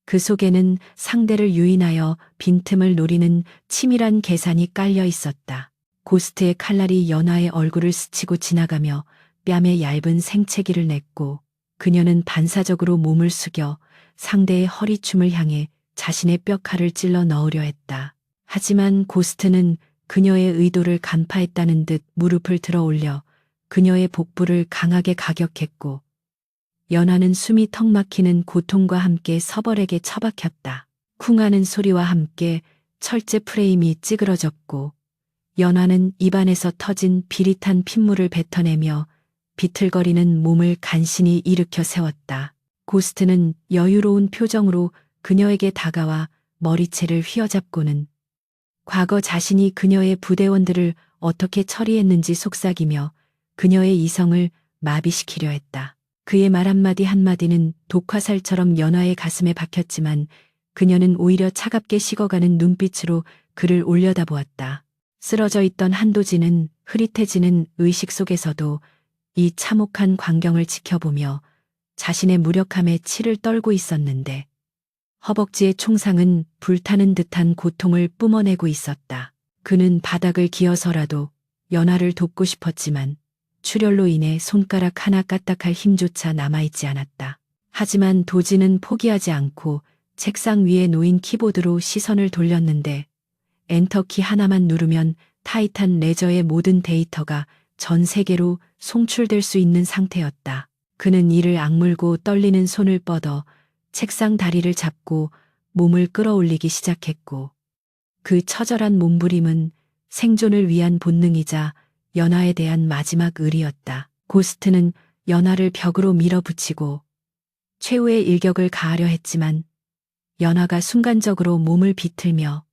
그 속에는 상대를 유인하여 빈틈을 노리는 치밀한 계산이 깔려 있었다. 고스트의 칼날이 연화의 얼굴을 스치고 지나가며 뺨에 얇은 생채기를 냈고 그녀는 반사적으로 몸을 숙여 상대의 허리춤을 향해 자신의 뼈칼을 찔러 넣으려 했다. 하지만 고스트는 그녀의 의도를 간파했다는 듯 무릎을 들어 올려 그녀의 복부를 강하게 가격했고 연화는 숨이 턱 막히는 고통과 함께 서벌에게 처박혔다. 쿵하는 소리와 함께 철제 프레임이 찌그러졌고 연화는 입안에서 터진 비릿한 핏물을 뱉어내며 비틀거리는 몸을 간신히 일으켜 세웠다. 고스트는 여유로운 표정으로 그녀에게 다가와 머리채를 휘어잡고는 과거 자신이 그녀의 부대원들을 어떻게 처리했는지 속삭이며 그녀의 이성을 마비시키려 했다. 그의 말 한마디 한마디는 독화살처럼 연화의 가슴에 박혔지만 그녀는 오히려 차갑게 식어가는 눈빛으로 그를 올려다보았다. 쓰러져 있던 한도진은 흐릿해지는 의식 속에서도 이 참혹한 광경을 지켜보며 자신의 무력함에 치를 떨고 있었는데 허벅지의 총상은 불타는 듯한 고통을 뿜어내고 있었다. 그는 바닥을 기어서라도 연화를 돕고 싶었지만 출혈로 인해 손가락 하나 까딱할 힘조차 남아있지 않았다. 하지만 도진은 포기하지 않고 책상 위에 놓인 키보드로 시선을 돌렸는데 엔터키 하나만 누르면 타이탄 레저의 모든 데이터가 전 세계로 송출될 수 있는 상태였다. 그는 이를 악물고 떨리는 손을 뻗어 책상 다리를 잡고 몸을 끌어올리기 시작했고 그 처절한 몸부림은 생존을 위한 본능이자 연화에 대한 마지막 의리였다. 고스트는 연화를 벽으로 밀어붙이고 최후의 일격을 가하려 했지만 연화가 순간적으로 몸을 비틀며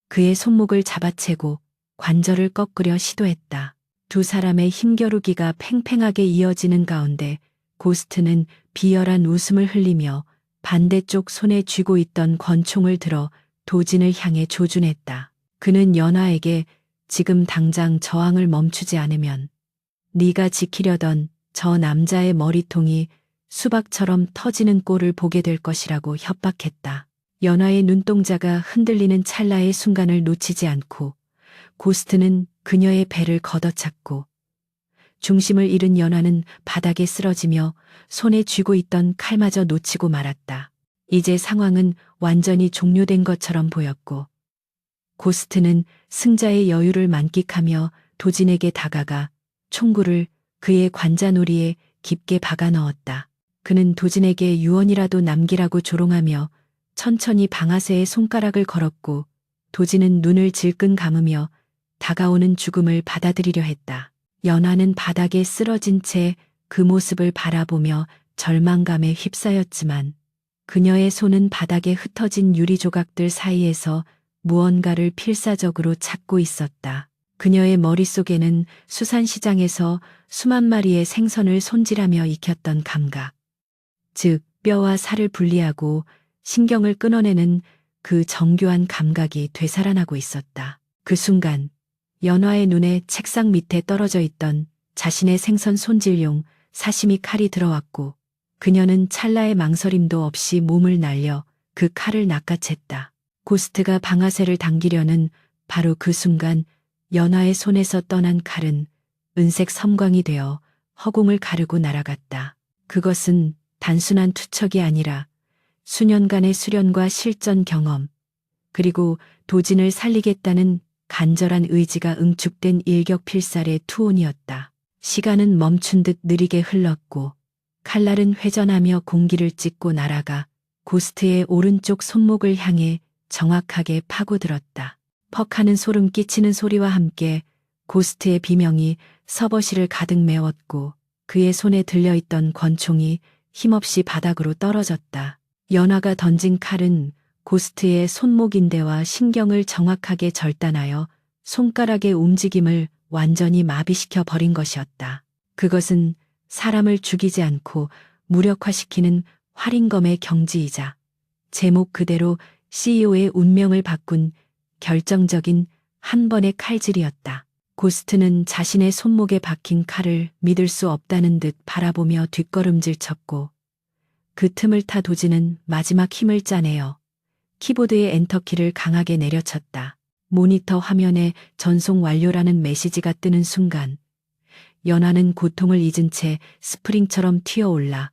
그의 손목을 잡아채고 관절을 꺾으려 시도했다. 두 사람의 힘겨루기가 팽팽하게 이어지는 가운데 고스트는 비열한 웃음을 흘리며 반대쪽 손에 쥐고 있던 권총을 들어 도진을 향해 조준했다. 그는 연화에게 지금 당장 저항을 멈추지 않으면 네가 지키려던 저 남자의 머리통이 수박처럼 터지는 꼴을 보게 될 것이라고 협박했다. 연화의 눈동자가 흔들리는 찰나의 순간을 놓치지 않고 고스트는 그녀의 배를 걷어찼고 중심을 잃은 연화는 바닥에 쓰러지며 손에 쥐고 있던 칼마저 놓치고 말았다. 이제 상황은 완전히 종료된 것처럼 보였고 고스트는 승자의 여유를 만끽하며 도진에게 다가가 총구를 그의 관자놀이에 깊게 박아 넣었다. 그는 도진에게 유언이라도 남기라고 조롱하며 천천히 방아쇠에 손가락을 걸었고 도진은 눈을 질끈 감으며 다가오는 죽음을 받아들이려 했다. 연화는 바닥에 쓰러진 채 그 모습을 바라보며 절망감에 휩싸였지만 그녀의 손은 바닥에 흩어진 유리 조각들 사이에서 무언가를 필사적으로 찾고 있었다. 그녀의 머릿속에는 수산시장에서 수만 마리의 생선을 손질하며 익혔던 감각, 즉 뼈와 살을 분리하고 신경을 끊어내는 그 정교한 감각이 되살아나고 있었다. 그 순간 연화의 눈에 책상 밑에 떨어져 있던 자신의 생선 손질용 사시미 칼이 들어왔고 그녀는 찰나의 망설임도 없이 몸을 날려 그 칼을 낚아챘다. 고스트가 방아쇠를 당기려는 바로 그 순간 연화의 손에서 떠난 칼은 은색 섬광이 되어 허공을 가르고 날아갔다. 그것은 단순한 투척이 아니라 수년간의 수련과 실전 경험, 그리고 도진을 살리겠다는 간절한 의지가 응축된 일격필살의 투혼이었다. 시간은 멈춘 듯 느리게 흘렀고 칼날은 회전하며 공기를 찢고 날아가 고스트의 오른쪽 손목을 향해 정확하게 파고들었다. 퍽 하는 소름 끼치는 소리와 함께 고스트의 비명이 서버실을 가득 메웠고 그의 손에 들려있던 권총이 힘없이 바닥으로 떨어졌다. 연화가 던진 칼은 고스트의 손목인대와 신경을 정확하게 절단하여 손가락의 움직임을 완전히 마비시켜 버린 것이었다. 그것은 사람을 죽이지 않고 무력화시키는 활인검의 경지이자 제목 그대로 CEO의 운명을 바꾼 결정적인 한 번의 칼질이었다. 고스트는 자신의 손목에 박힌 칼을 믿을 수 없다는 듯 바라보며 뒷걸음질 쳤고 그 틈을 타 도진은 마지막 힘을 짜내어 키보드의 엔터키를 강하게 내려쳤다. 모니터 화면에 전송 완료라는 메시지가 뜨는 순간 연화는 고통을 잊은 채 스프링처럼 튀어올라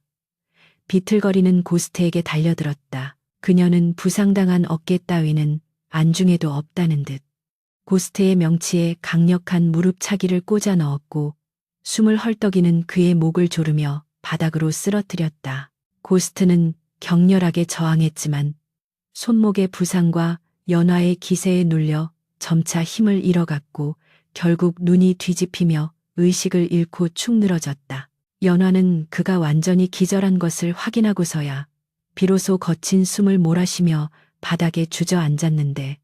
비틀거리는 고스트에게 달려들었다. 그녀는 부상당한 어깨 따위는 안중에도 없다는 듯 고스트의 명치에 강력한 무릎차기를 꽂아 넣었고 숨을 헐떡이는 그의 목을 조르며 바닥으로 쓰러뜨렸다. 고스트는 격렬하게 저항했지만 손목의 부상과 연화의 기세에 눌려 점차 힘을 잃어갔고 결국 눈이 뒤집히며 의식을 잃고 축 늘어졌다. 연화는 그가 완전히 기절한 것을 확인하고서야 비로소 거친 숨을 몰아쉬며 바닥에 주저앉았는데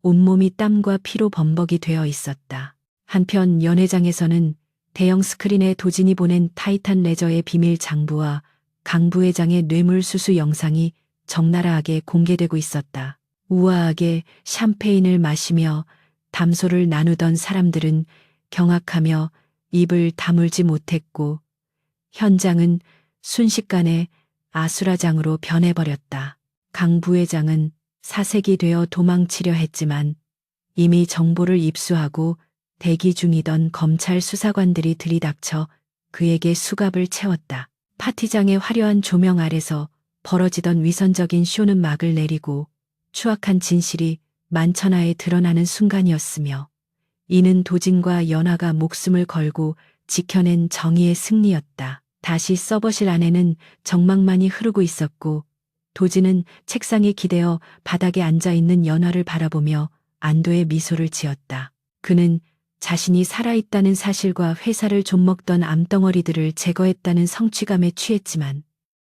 온몸이 땀과 피로 범벅이 되어 있었다. 한편 연회장에서는 대형 스크린에 도진이 보낸 타이탄 레저의 비밀 장부와 강 부회장의 뇌물수수 영상이 적나라하게 공개되고 있었다. 우아하게 샴페인을 마시며 담소를 나누던 사람들은 경악하며 입을 다물지 못했고 현장은 순식간에 아수라장으로 변해버렸다. 강 부회장은 사색이 되어 도망치려 했지만 이미 정보를 입수하고 대기 중이던 검찰 수사관들이 들이닥쳐 그에게 수갑을 채웠다. 파티장의 화려한 조명 아래서 벌어지던 위선적인 쇼는 막을 내리고 추악한 진실이 만천하에 드러나는 순간이었으며 이는 도진과 연화가 목숨을 걸고 지켜낸 정의의 승리였다. 다시 서버실 안에는 정막만이 흐르고 있었고 도진은 책상에 기대어 바닥에 앉아있는 연화를 바라보며 안도의 미소를 지었다. 그는 자신이 살아있다는 사실과 회사를 좀먹던 암덩어리들을 제거했다는 성취감에 취했지만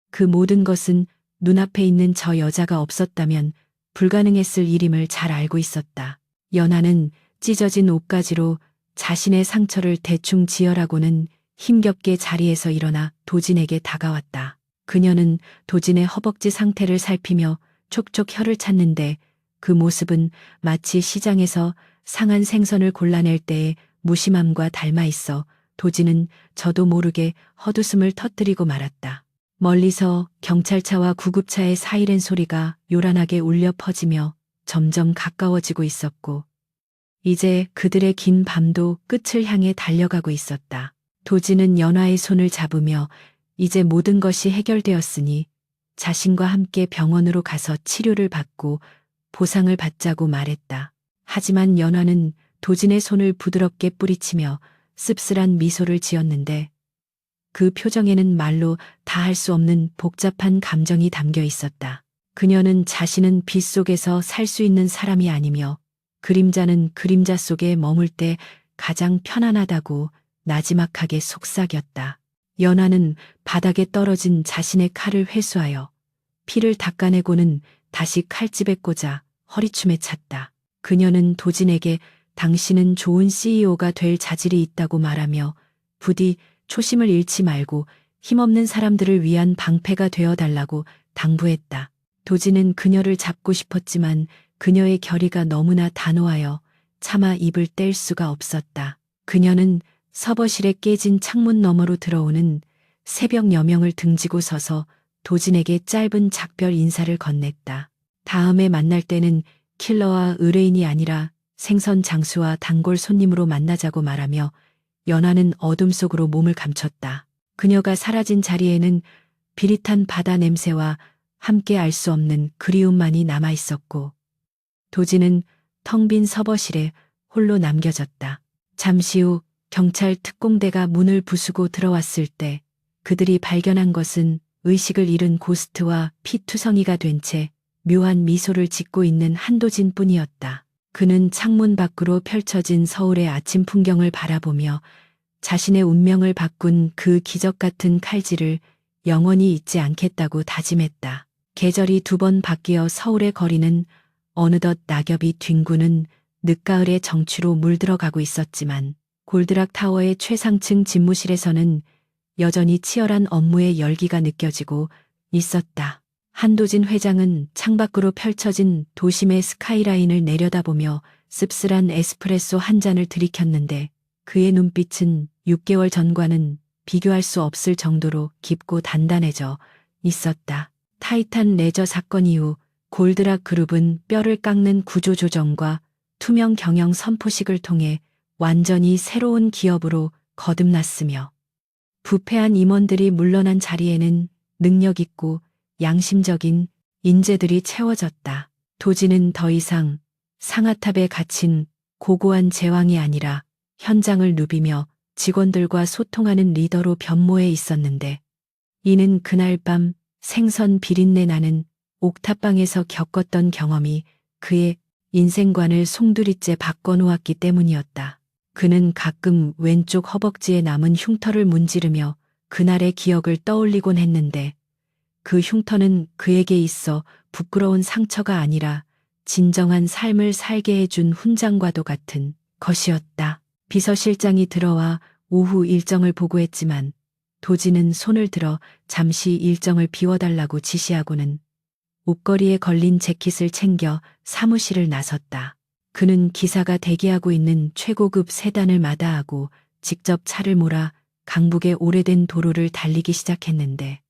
그 모든 것은 눈앞에 있는 저 여자가 없었다면 불가능했을 일임을 잘 알고 있었다. 연화는 찢어진 옷가지로 자신의 상처를 대충 지혈하고는 힘겹게 자리에서 일어나 도진에게 다가왔다. 그녀는 도진의 허벅지 상태를 살피며 촉촉 혀를 찾는데 그 모습은 마치 시장에서 상한 생선을 골라낼 때의 무심함과 닮아 있어 도진은 저도 모르게 헛웃음을 터뜨리고 말았다. 멀리서 경찰차와 구급차의 사이렌 소리가 요란하게 울려 퍼지며 점점 가까워지고 있었고 이제 그들의 긴 밤도 끝을 향해 달려가고 있었다. 도진은 연화의 손을 잡으며 이제 모든 것이 해결되었으니 자신과 함께 병원으로 가서 치료를 받고 보상을 받자고 말했다. 하지만 연화는 도진의 손을 부드럽게 뿌리치며 씁쓸한 미소를 지었는데 그 표정에는 말로 다 할 수 없는 복잡한 감정이 담겨 있었다. 그녀는 자신은 빛 속에서 살 수 있는 사람이 아니며 그림자는 그림자 속에 머물 때 가장 편안하다고 나지막하게 속삭였다. 연화는 바닥에 떨어진 자신의 칼을 회수하여 피를 닦아내고는 다시 칼집에 꽂아 허리춤에 찼다. 그녀는 도진에게 당신은 좋은 CEO가 될 자질이 있다고 말하며 부디 초심을 잃지 말고 힘없는 사람들을 위한 방패가 되어 달라고 당부했다. 도지는 그녀를 잡고 싶었지만 그녀의 결의가 너무나 단호하여 차마 입을 뗄 수가 없었다. 그녀는 서버실에 깨진 창문 너머로 들어오는 새벽 여명을 등지고 서서 도진에게 짧은 작별 인사를 건넸다. 다음에 만날 때는 킬러와 의뢰인이 아니라 생선 장수와 단골 손님으로 만나자고 말하며 연하는 어둠 속으로 몸을 감췄다. 그녀가 사라진 자리에는 비릿한 바다 냄새와 함께 알 수 없는 그리움만이 남아 있었고 도진은 텅 빈 서버실에 홀로 남겨졌다. 잠시 후 경찰 특공대가 문을 부수고 들어왔을 때 그들이 발견한 것은 의식을 잃은 고스트와 피투성이가 된 채 묘한 미소를 짓고 있는 한도진 뿐이었다. 그는 창문 밖으로 펼쳐진 서울의 아침 풍경을 바라보며 자신의 운명을 바꾼 그 기적 같은 칼질을 영원히 잊지 않겠다고 다짐했다. 계절이 2번 바뀌어 서울의 거리는 어느덧 낙엽이 뒹구는 늦가을의 정취로 물들어가고 있었지만 골드락 타워의 최상층 집무실에서는 여전히 치열한 업무의 열기가 느껴지고 있었다. 한도진 회장은 창밖으로 펼쳐진 도심의 스카이라인을 내려다보며 씁쓸한 에스프레소 한 잔을 들이켰는데 그의 눈빛은 6개월 전과는 비교할 수 없을 정도로 깊고 단단해져 있었다. 타이탄 레저 사건 이후 골드락 그룹은 뼈를 깎는 구조조정과 투명 경영 선포식을 통해 완전히 새로운 기업으로 거듭났으며 부패한 임원들이 물러난 자리에는 능력 있고 양심적인 인재들이 채워졌다. 도지는 더 이상 상아탑에 갇힌 고고한 제왕이 아니라 현장을 누비며 직원들과 소통하는 리더로 변모해 있었는데 이는 그날 밤 생선 비린내 나는 옥탑방에서 겪었던 경험이 그의 인생관을 송두리째 바꿔놓았기 때문이었다. 그는 가끔 왼쪽 허벅지에 남은 흉터를 문지르며 그날의 기억을 떠올리곤 했는데 그 흉터는 그에게 있어 부끄러운 상처가 아니라 진정한 삶을 살게 해준 훈장과도 같은 것이었다. 비서실장이 들어와 오후 일정을 보고했지만 도지는 손을 들어 잠시 일정을 비워달라고 지시하고는 옷걸이에 걸린 재킷을 챙겨 사무실을 나섰다. 그는 기사가 대기하고 있는 최고급 세단을 마다하고 직접 차를 몰아 강북의 오래된 도로를 달리기 시작했는데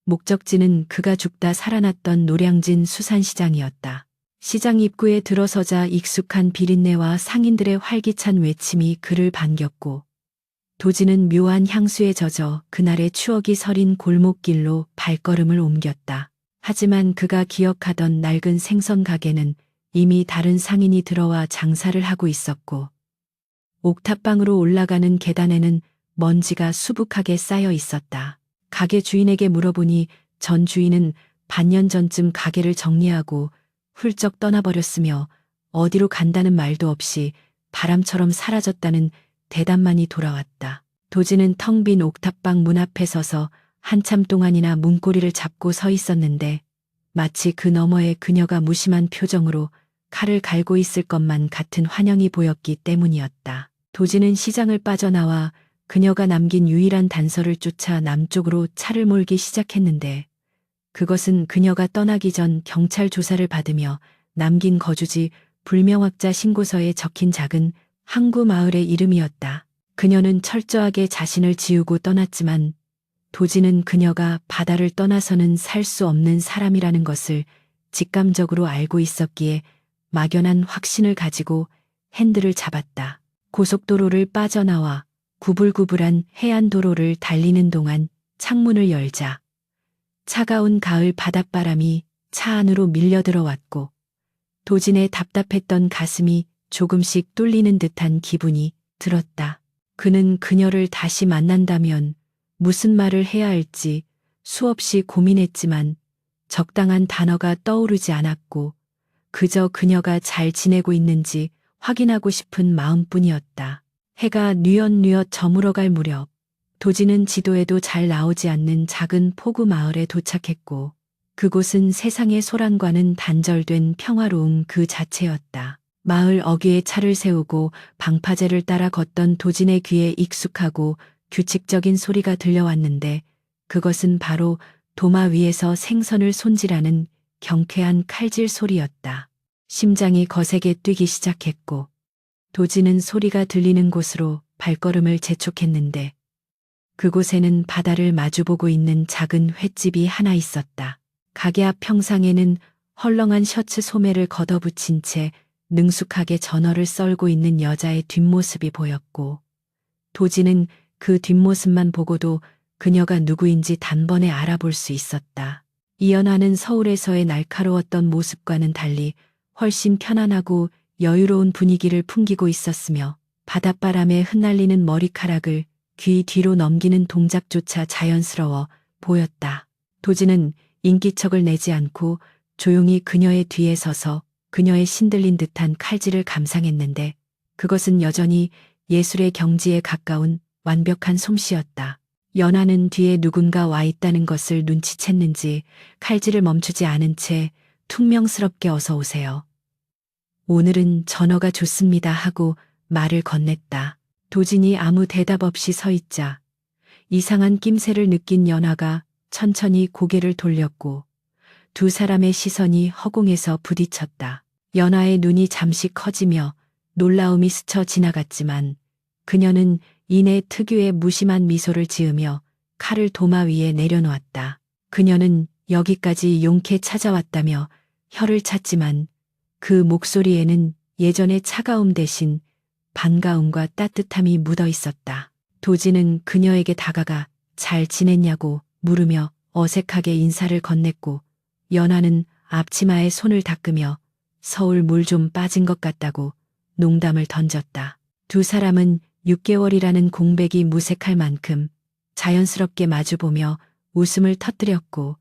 목적지는 그가 죽다 살아났던 노량진 수산시장이었다. 시장 입구에 들어서자 익숙한 비린내와 상인들의 활기찬 외침이 그를 반겼고 도지는 묘한 향수에 젖어 그날의 추억이 서린 골목길로 발걸음을 옮겼다. 하지만 그가 기억하던 낡은 생선 가게는 이미 다른 상인이 들어와 장사를 하고 있었고 옥탑방으로 올라가는 계단에는 먼지가 수북하게 쌓여 있었다. 가게 주인에게 물어보니 전 주인은 반년 전쯤 가게를 정리하고 훌쩍 떠나버렸으며 어디로 간다는 말도 없이 바람처럼 사라졌다는 대답만이 돌아왔다. 도지는 텅 빈 옥탑방 문 앞에 서서 한참 동안이나 문고리를 잡고 서 있었는데 마치 그 너머에 그녀가 무심한 표정으로 칼을 갈고 있을 것만 같은 환영이 보였기 때문이었다. 도지는 시장을 빠져나와 그녀가 남긴 유일한 단서를 쫓아 남쪽으로 차를 몰기 시작했는데 그것은 그녀가 떠나기 전 경찰 조사를 받으며 남긴 거주지 불명확자 신고서에 적힌 작은 항구 마을의 이름이었다. 그녀는 철저하게 자신을 지우고 떠났지만 도지는 그녀가 바다를 떠나서는 살 수 없는 사람이라는 것을 직감적으로 알고 있었기에 막연한 확신을 가지고 핸들을 잡았다. 고속도로를 빠져나와 구불구불한 해안도로를 달리는 동안 창문을 열자 차가운 가을 바닷바람이 차 안으로 밀려 들어왔고 도진의 답답했던 가슴이 조금씩 뚫리는 듯한 기분이 들었다. 그는 그녀를 다시 만난다면 무슨 말을 해야 할지 수없이 고민했지만 적당한 단어가 떠오르지 않았고 그저 그녀가 잘 지내고 있는지 확인하고 싶은 마음뿐이었다. 해가 뉘엿뉘엿 저물어갈 무렵 도지는 지도에도 잘 나오지 않는 작은 포구 마을에 도착했고 그곳은 세상의 소란과는 단절된 평화로움 그 자체였다. 마을 어귀에 차를 세우고 방파제를 따라 걷던 도진의 귀에 익숙하고 규칙적인 소리가 들려왔는데 그것은 바로 도마 위에서 생선을 손질하는 경쾌한 칼질 소리였다. 심장이 거세게 뛰기 시작했고 도진은 소리가 들리는 곳으로 발걸음을 재촉했는데 그곳에는 바다를 마주보고 있는 작은 횟집이 하나 있었다. 가게 앞 평상에는 헐렁한 셔츠 소매를 걷어붙인 채 능숙하게 전어를 썰고 있는 여자의 뒷모습이 보였고 도진은 그 뒷모습만 보고도 그녀가 누구인지 단번에 알아볼 수 있었다. 이연아는 서울에서의 날카로웠던 모습과는 달리 훨씬 편안하고 여유로운 분위기를 풍기고 있었으며 바닷바람에 흩날리는 머리카락을 귀 뒤로 넘기는 동작조차 자연스러워 보였다. 도진은 인기척을 내지 않고 조용히 그녀의 뒤에 서서 그녀의 신들린 듯한 칼질을 감상했는데 그것은 여전히 예술의 경지에 가까운 완벽한 솜씨였다. 연하는 뒤에 누군가 와 있다는 것을 눈치챘는지 칼질을 멈추지 않은 채 퉁명스럽게 어서 오세요. 오늘은 전어가 좋습니다 하고 말을 건넸다. 도진이 아무 대답 없이 서 있자 이상한 낌새를 느낀 연하가 천천히 고개를 돌렸고 두 사람의 시선이 허공에서 부딪혔다. 연하의 눈이 잠시 커지며 놀라움이 스쳐 지나갔지만 그녀는 이내 특유의 무심한 미소를 지으며 칼을 도마 위에 내려놓았다. 그녀는 여기까지 용케 찾아왔다며 혀를 찼지만 그 목소리에는 예전의 차가움 대신 반가움과 따뜻함이 묻어 있었다. 도진은 그녀에게 다가가 잘 지냈냐고 물으며 어색하게 인사를 건넸고 연하는 앞치마에 손을 닦으며 서울 물 좀 빠진 것 같다고 농담을 던졌다. 두 사람은 6개월이라는 공백이 무색할 만큼 자연스럽게 마주보며 웃음을 터뜨렸고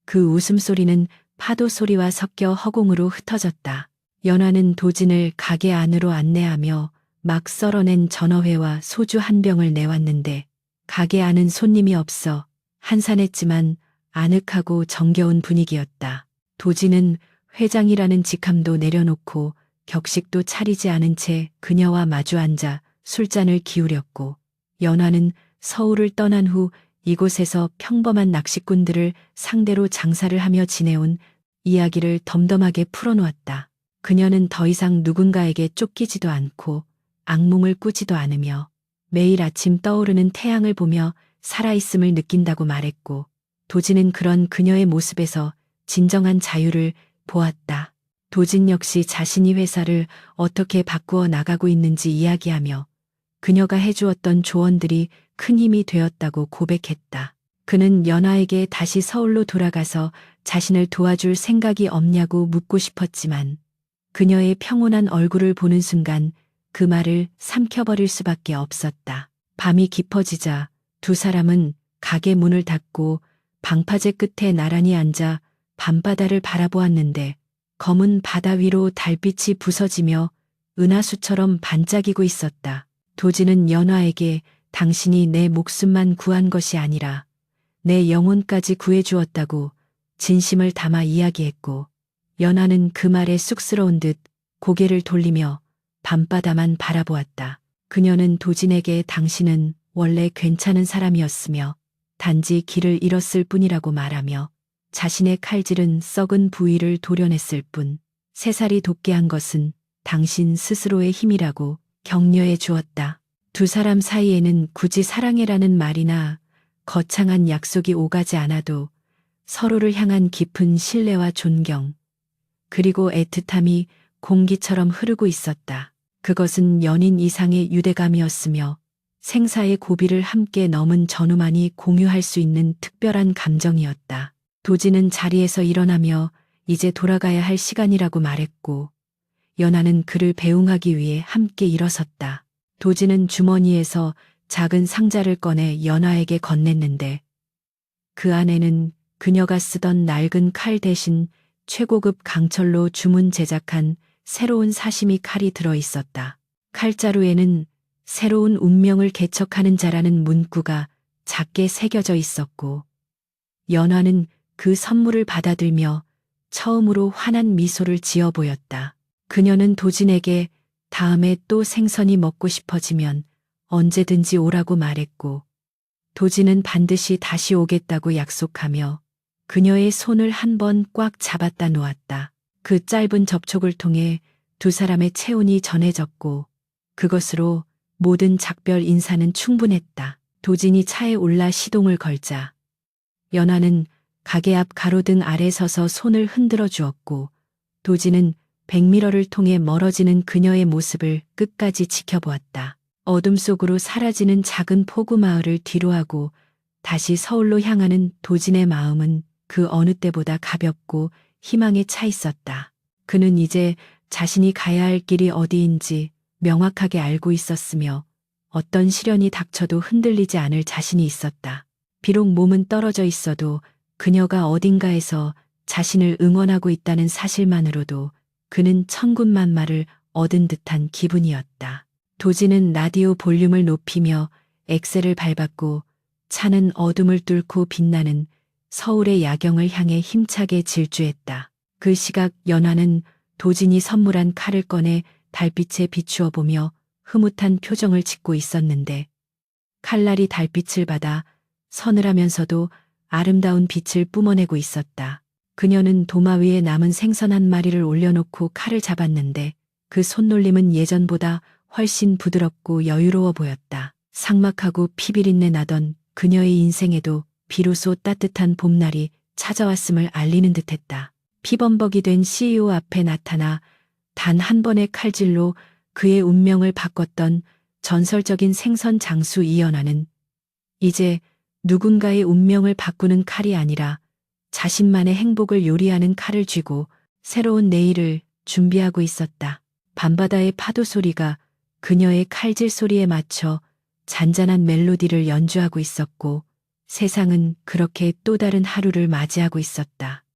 그 웃음소리는 파도 소리와 섞여 허공으로 흩어졌다. 연하는 도진을 가게 안으로 안내하며 막 썰어낸 전어회와 소주 한 병을 내왔는데 가게 안은 손님이 없어 한산했지만 아늑하고 정겨운 분위기였다. 도진은 회장이라는 직함도 내려놓고 격식도 차리지 않은 채 그녀와 마주 앉아 술잔을 기울였고 연하는 서울을 떠난 후 이곳에서 평범한 낚시꾼들을 상대로 장사를 하며 지내온 이야기를 덤덤하게 풀어놓았다. 그녀는 더 이상 누군가에게 쫓기지도 않고 악몽을 꾸지도 않으며 매일 아침 떠오르는 태양을 보며 살아있음을 느낀다고 말했고 도진은 그런 그녀의 모습에서 진정한 자유를 보았다. 도진 역시 자신이 회사를 어떻게 바꾸어 나가고 있는지 이야기하며 그녀가 해주었던 조언들이 큰 힘이 되었다고 고백했다. 그는 연하에게 다시 서울로 돌아가서 자신을 도와줄 생각이 없냐고 묻고 싶었지만 그녀의 평온한 얼굴을 보는 순간 그 말을 삼켜버릴 수밖에 없었다. 밤이 깊어지자 두 사람은 가게 문을 닫고 방파제 끝에 나란히 앉아 밤바다를 바라보았는데 검은 바다 위로 달빛이 부서지며 은하수처럼 반짝이고 있었다. 도진은 연하에게 당신이 내 목숨만 구한 것이 아니라 내 영혼까지 구해주었다고 진심을 담아 이야기했고 연하는 그 말에 쑥스러운 듯 고개를 돌리며 밤바다만 바라보았다. 그녀는 도진에게 당신은 원래 괜찮은 사람이었으며 단지 길을 잃었을 뿐이라고 말하며 자신의 칼질은 썩은 부위를 도려냈을 뿐 새살이 돋게 한 것은 당신 스스로의 힘이라고 격려해 주었다. 두 사람 사이에는 굳이 사랑해라는 말이나 거창한 약속이 오가지 않아도 서로를 향한 깊은 신뢰와 존경, 그리고 애틋함이 공기처럼 흐르고 있었다. 그것은 연인 이상의 유대감이었으며 생사의 고비를 함께 넘은 전후만이 공유할 수 있는 특별한 감정이었다. 도진은 자리에서 일어나며 이제 돌아가야 할 시간이라고 말했고 연하는 그를 배웅하기 위해 함께 일어섰다. 도진은 주머니에서 작은 상자를 꺼내 연하에게 건넸는데 그 안에는 그녀가 쓰던 낡은 칼 대신 최고급 강철로 주문 제작한 새로운 사시미 칼이 들어 있었다. 칼자루에는 새로운 운명을 개척하는 자라는 문구가 작게 새겨져 있었고 연하는 그 선물을 받아들며 처음으로 환한 미소를 지어 보였다. 그녀는 도진에게 다음에 또 생선이 먹고 싶어지면 언제든지 오라고 말했고, 도진은 반드시 다시 오겠다고 약속하며 그녀의 손을 한 번 꽉 잡았다 놓았다. 그 짧은 접촉을 통해 두 사람의 체온이 전해졌고, 그것으로 모든 작별 인사는 충분했다. 도진이 차에 올라 시동을 걸자 연화는 가게 앞 가로등 아래 서서 손을 흔들어 주었고, 도진은 백미러를 통해 멀어지는 그녀의 모습을 끝까지 지켜보았다. 어둠 속으로 사라지는 작은 포구 마을을 뒤로하고 다시 서울로 향하는 도진의 마음은 그 어느 때보다 가볍고 희망에 차 있었다. 그는 이제 자신이 가야 할 길이 어디인지 명확하게 알고 있었으며 어떤 시련이 닥쳐도 흔들리지 않을 자신이 있었다. 비록 몸은 떨어져 있어도 그녀가 어딘가에서 자신을 응원하고 있다는 사실만으로도 그는 천군만마를 얻은 듯한 기분이었다. 도진은 라디오 볼륨을 높이며 엑셀을 밟았고 차는 어둠을 뚫고 빛나는 서울의 야경을 향해 힘차게 질주했다. 그 시각 연화는 도진이 선물한 칼을 꺼내 달빛에 비추어 보며 흐뭇한 표정을 짓고 있었는데, 칼날이 달빛을 받아 서늘하면서도 아름다운 빛을 뿜어내고 있었다. 그녀는 도마 위에 남은 생선 한 마리를 올려놓고 칼을 잡았는데 그 손놀림은 예전보다 훨씬 부드럽고 여유로워 보였다. 삭막하고 피비린내 나던 그녀의 인생에도 비로소 따뜻한 봄날이 찾아왔음을 알리는 듯했다. 피범벅이 된 CEO 앞에 나타나 단 한 번의 칼질로 그의 운명을 바꿨던 전설적인 생선 장수 이연화는 이제 누군가의 운명을 바꾸는 칼이 아니라 자신만의 행복을 요리하는 칼을 쥐고 새로운 내일을 준비하고 있었다. 밤바다의 파도 소리가 그녀의 칼질 소리에 맞춰 잔잔한 멜로디를 연주하고 있었고, 세상은 그렇게 또 다른 하루를 맞이하고 있었다.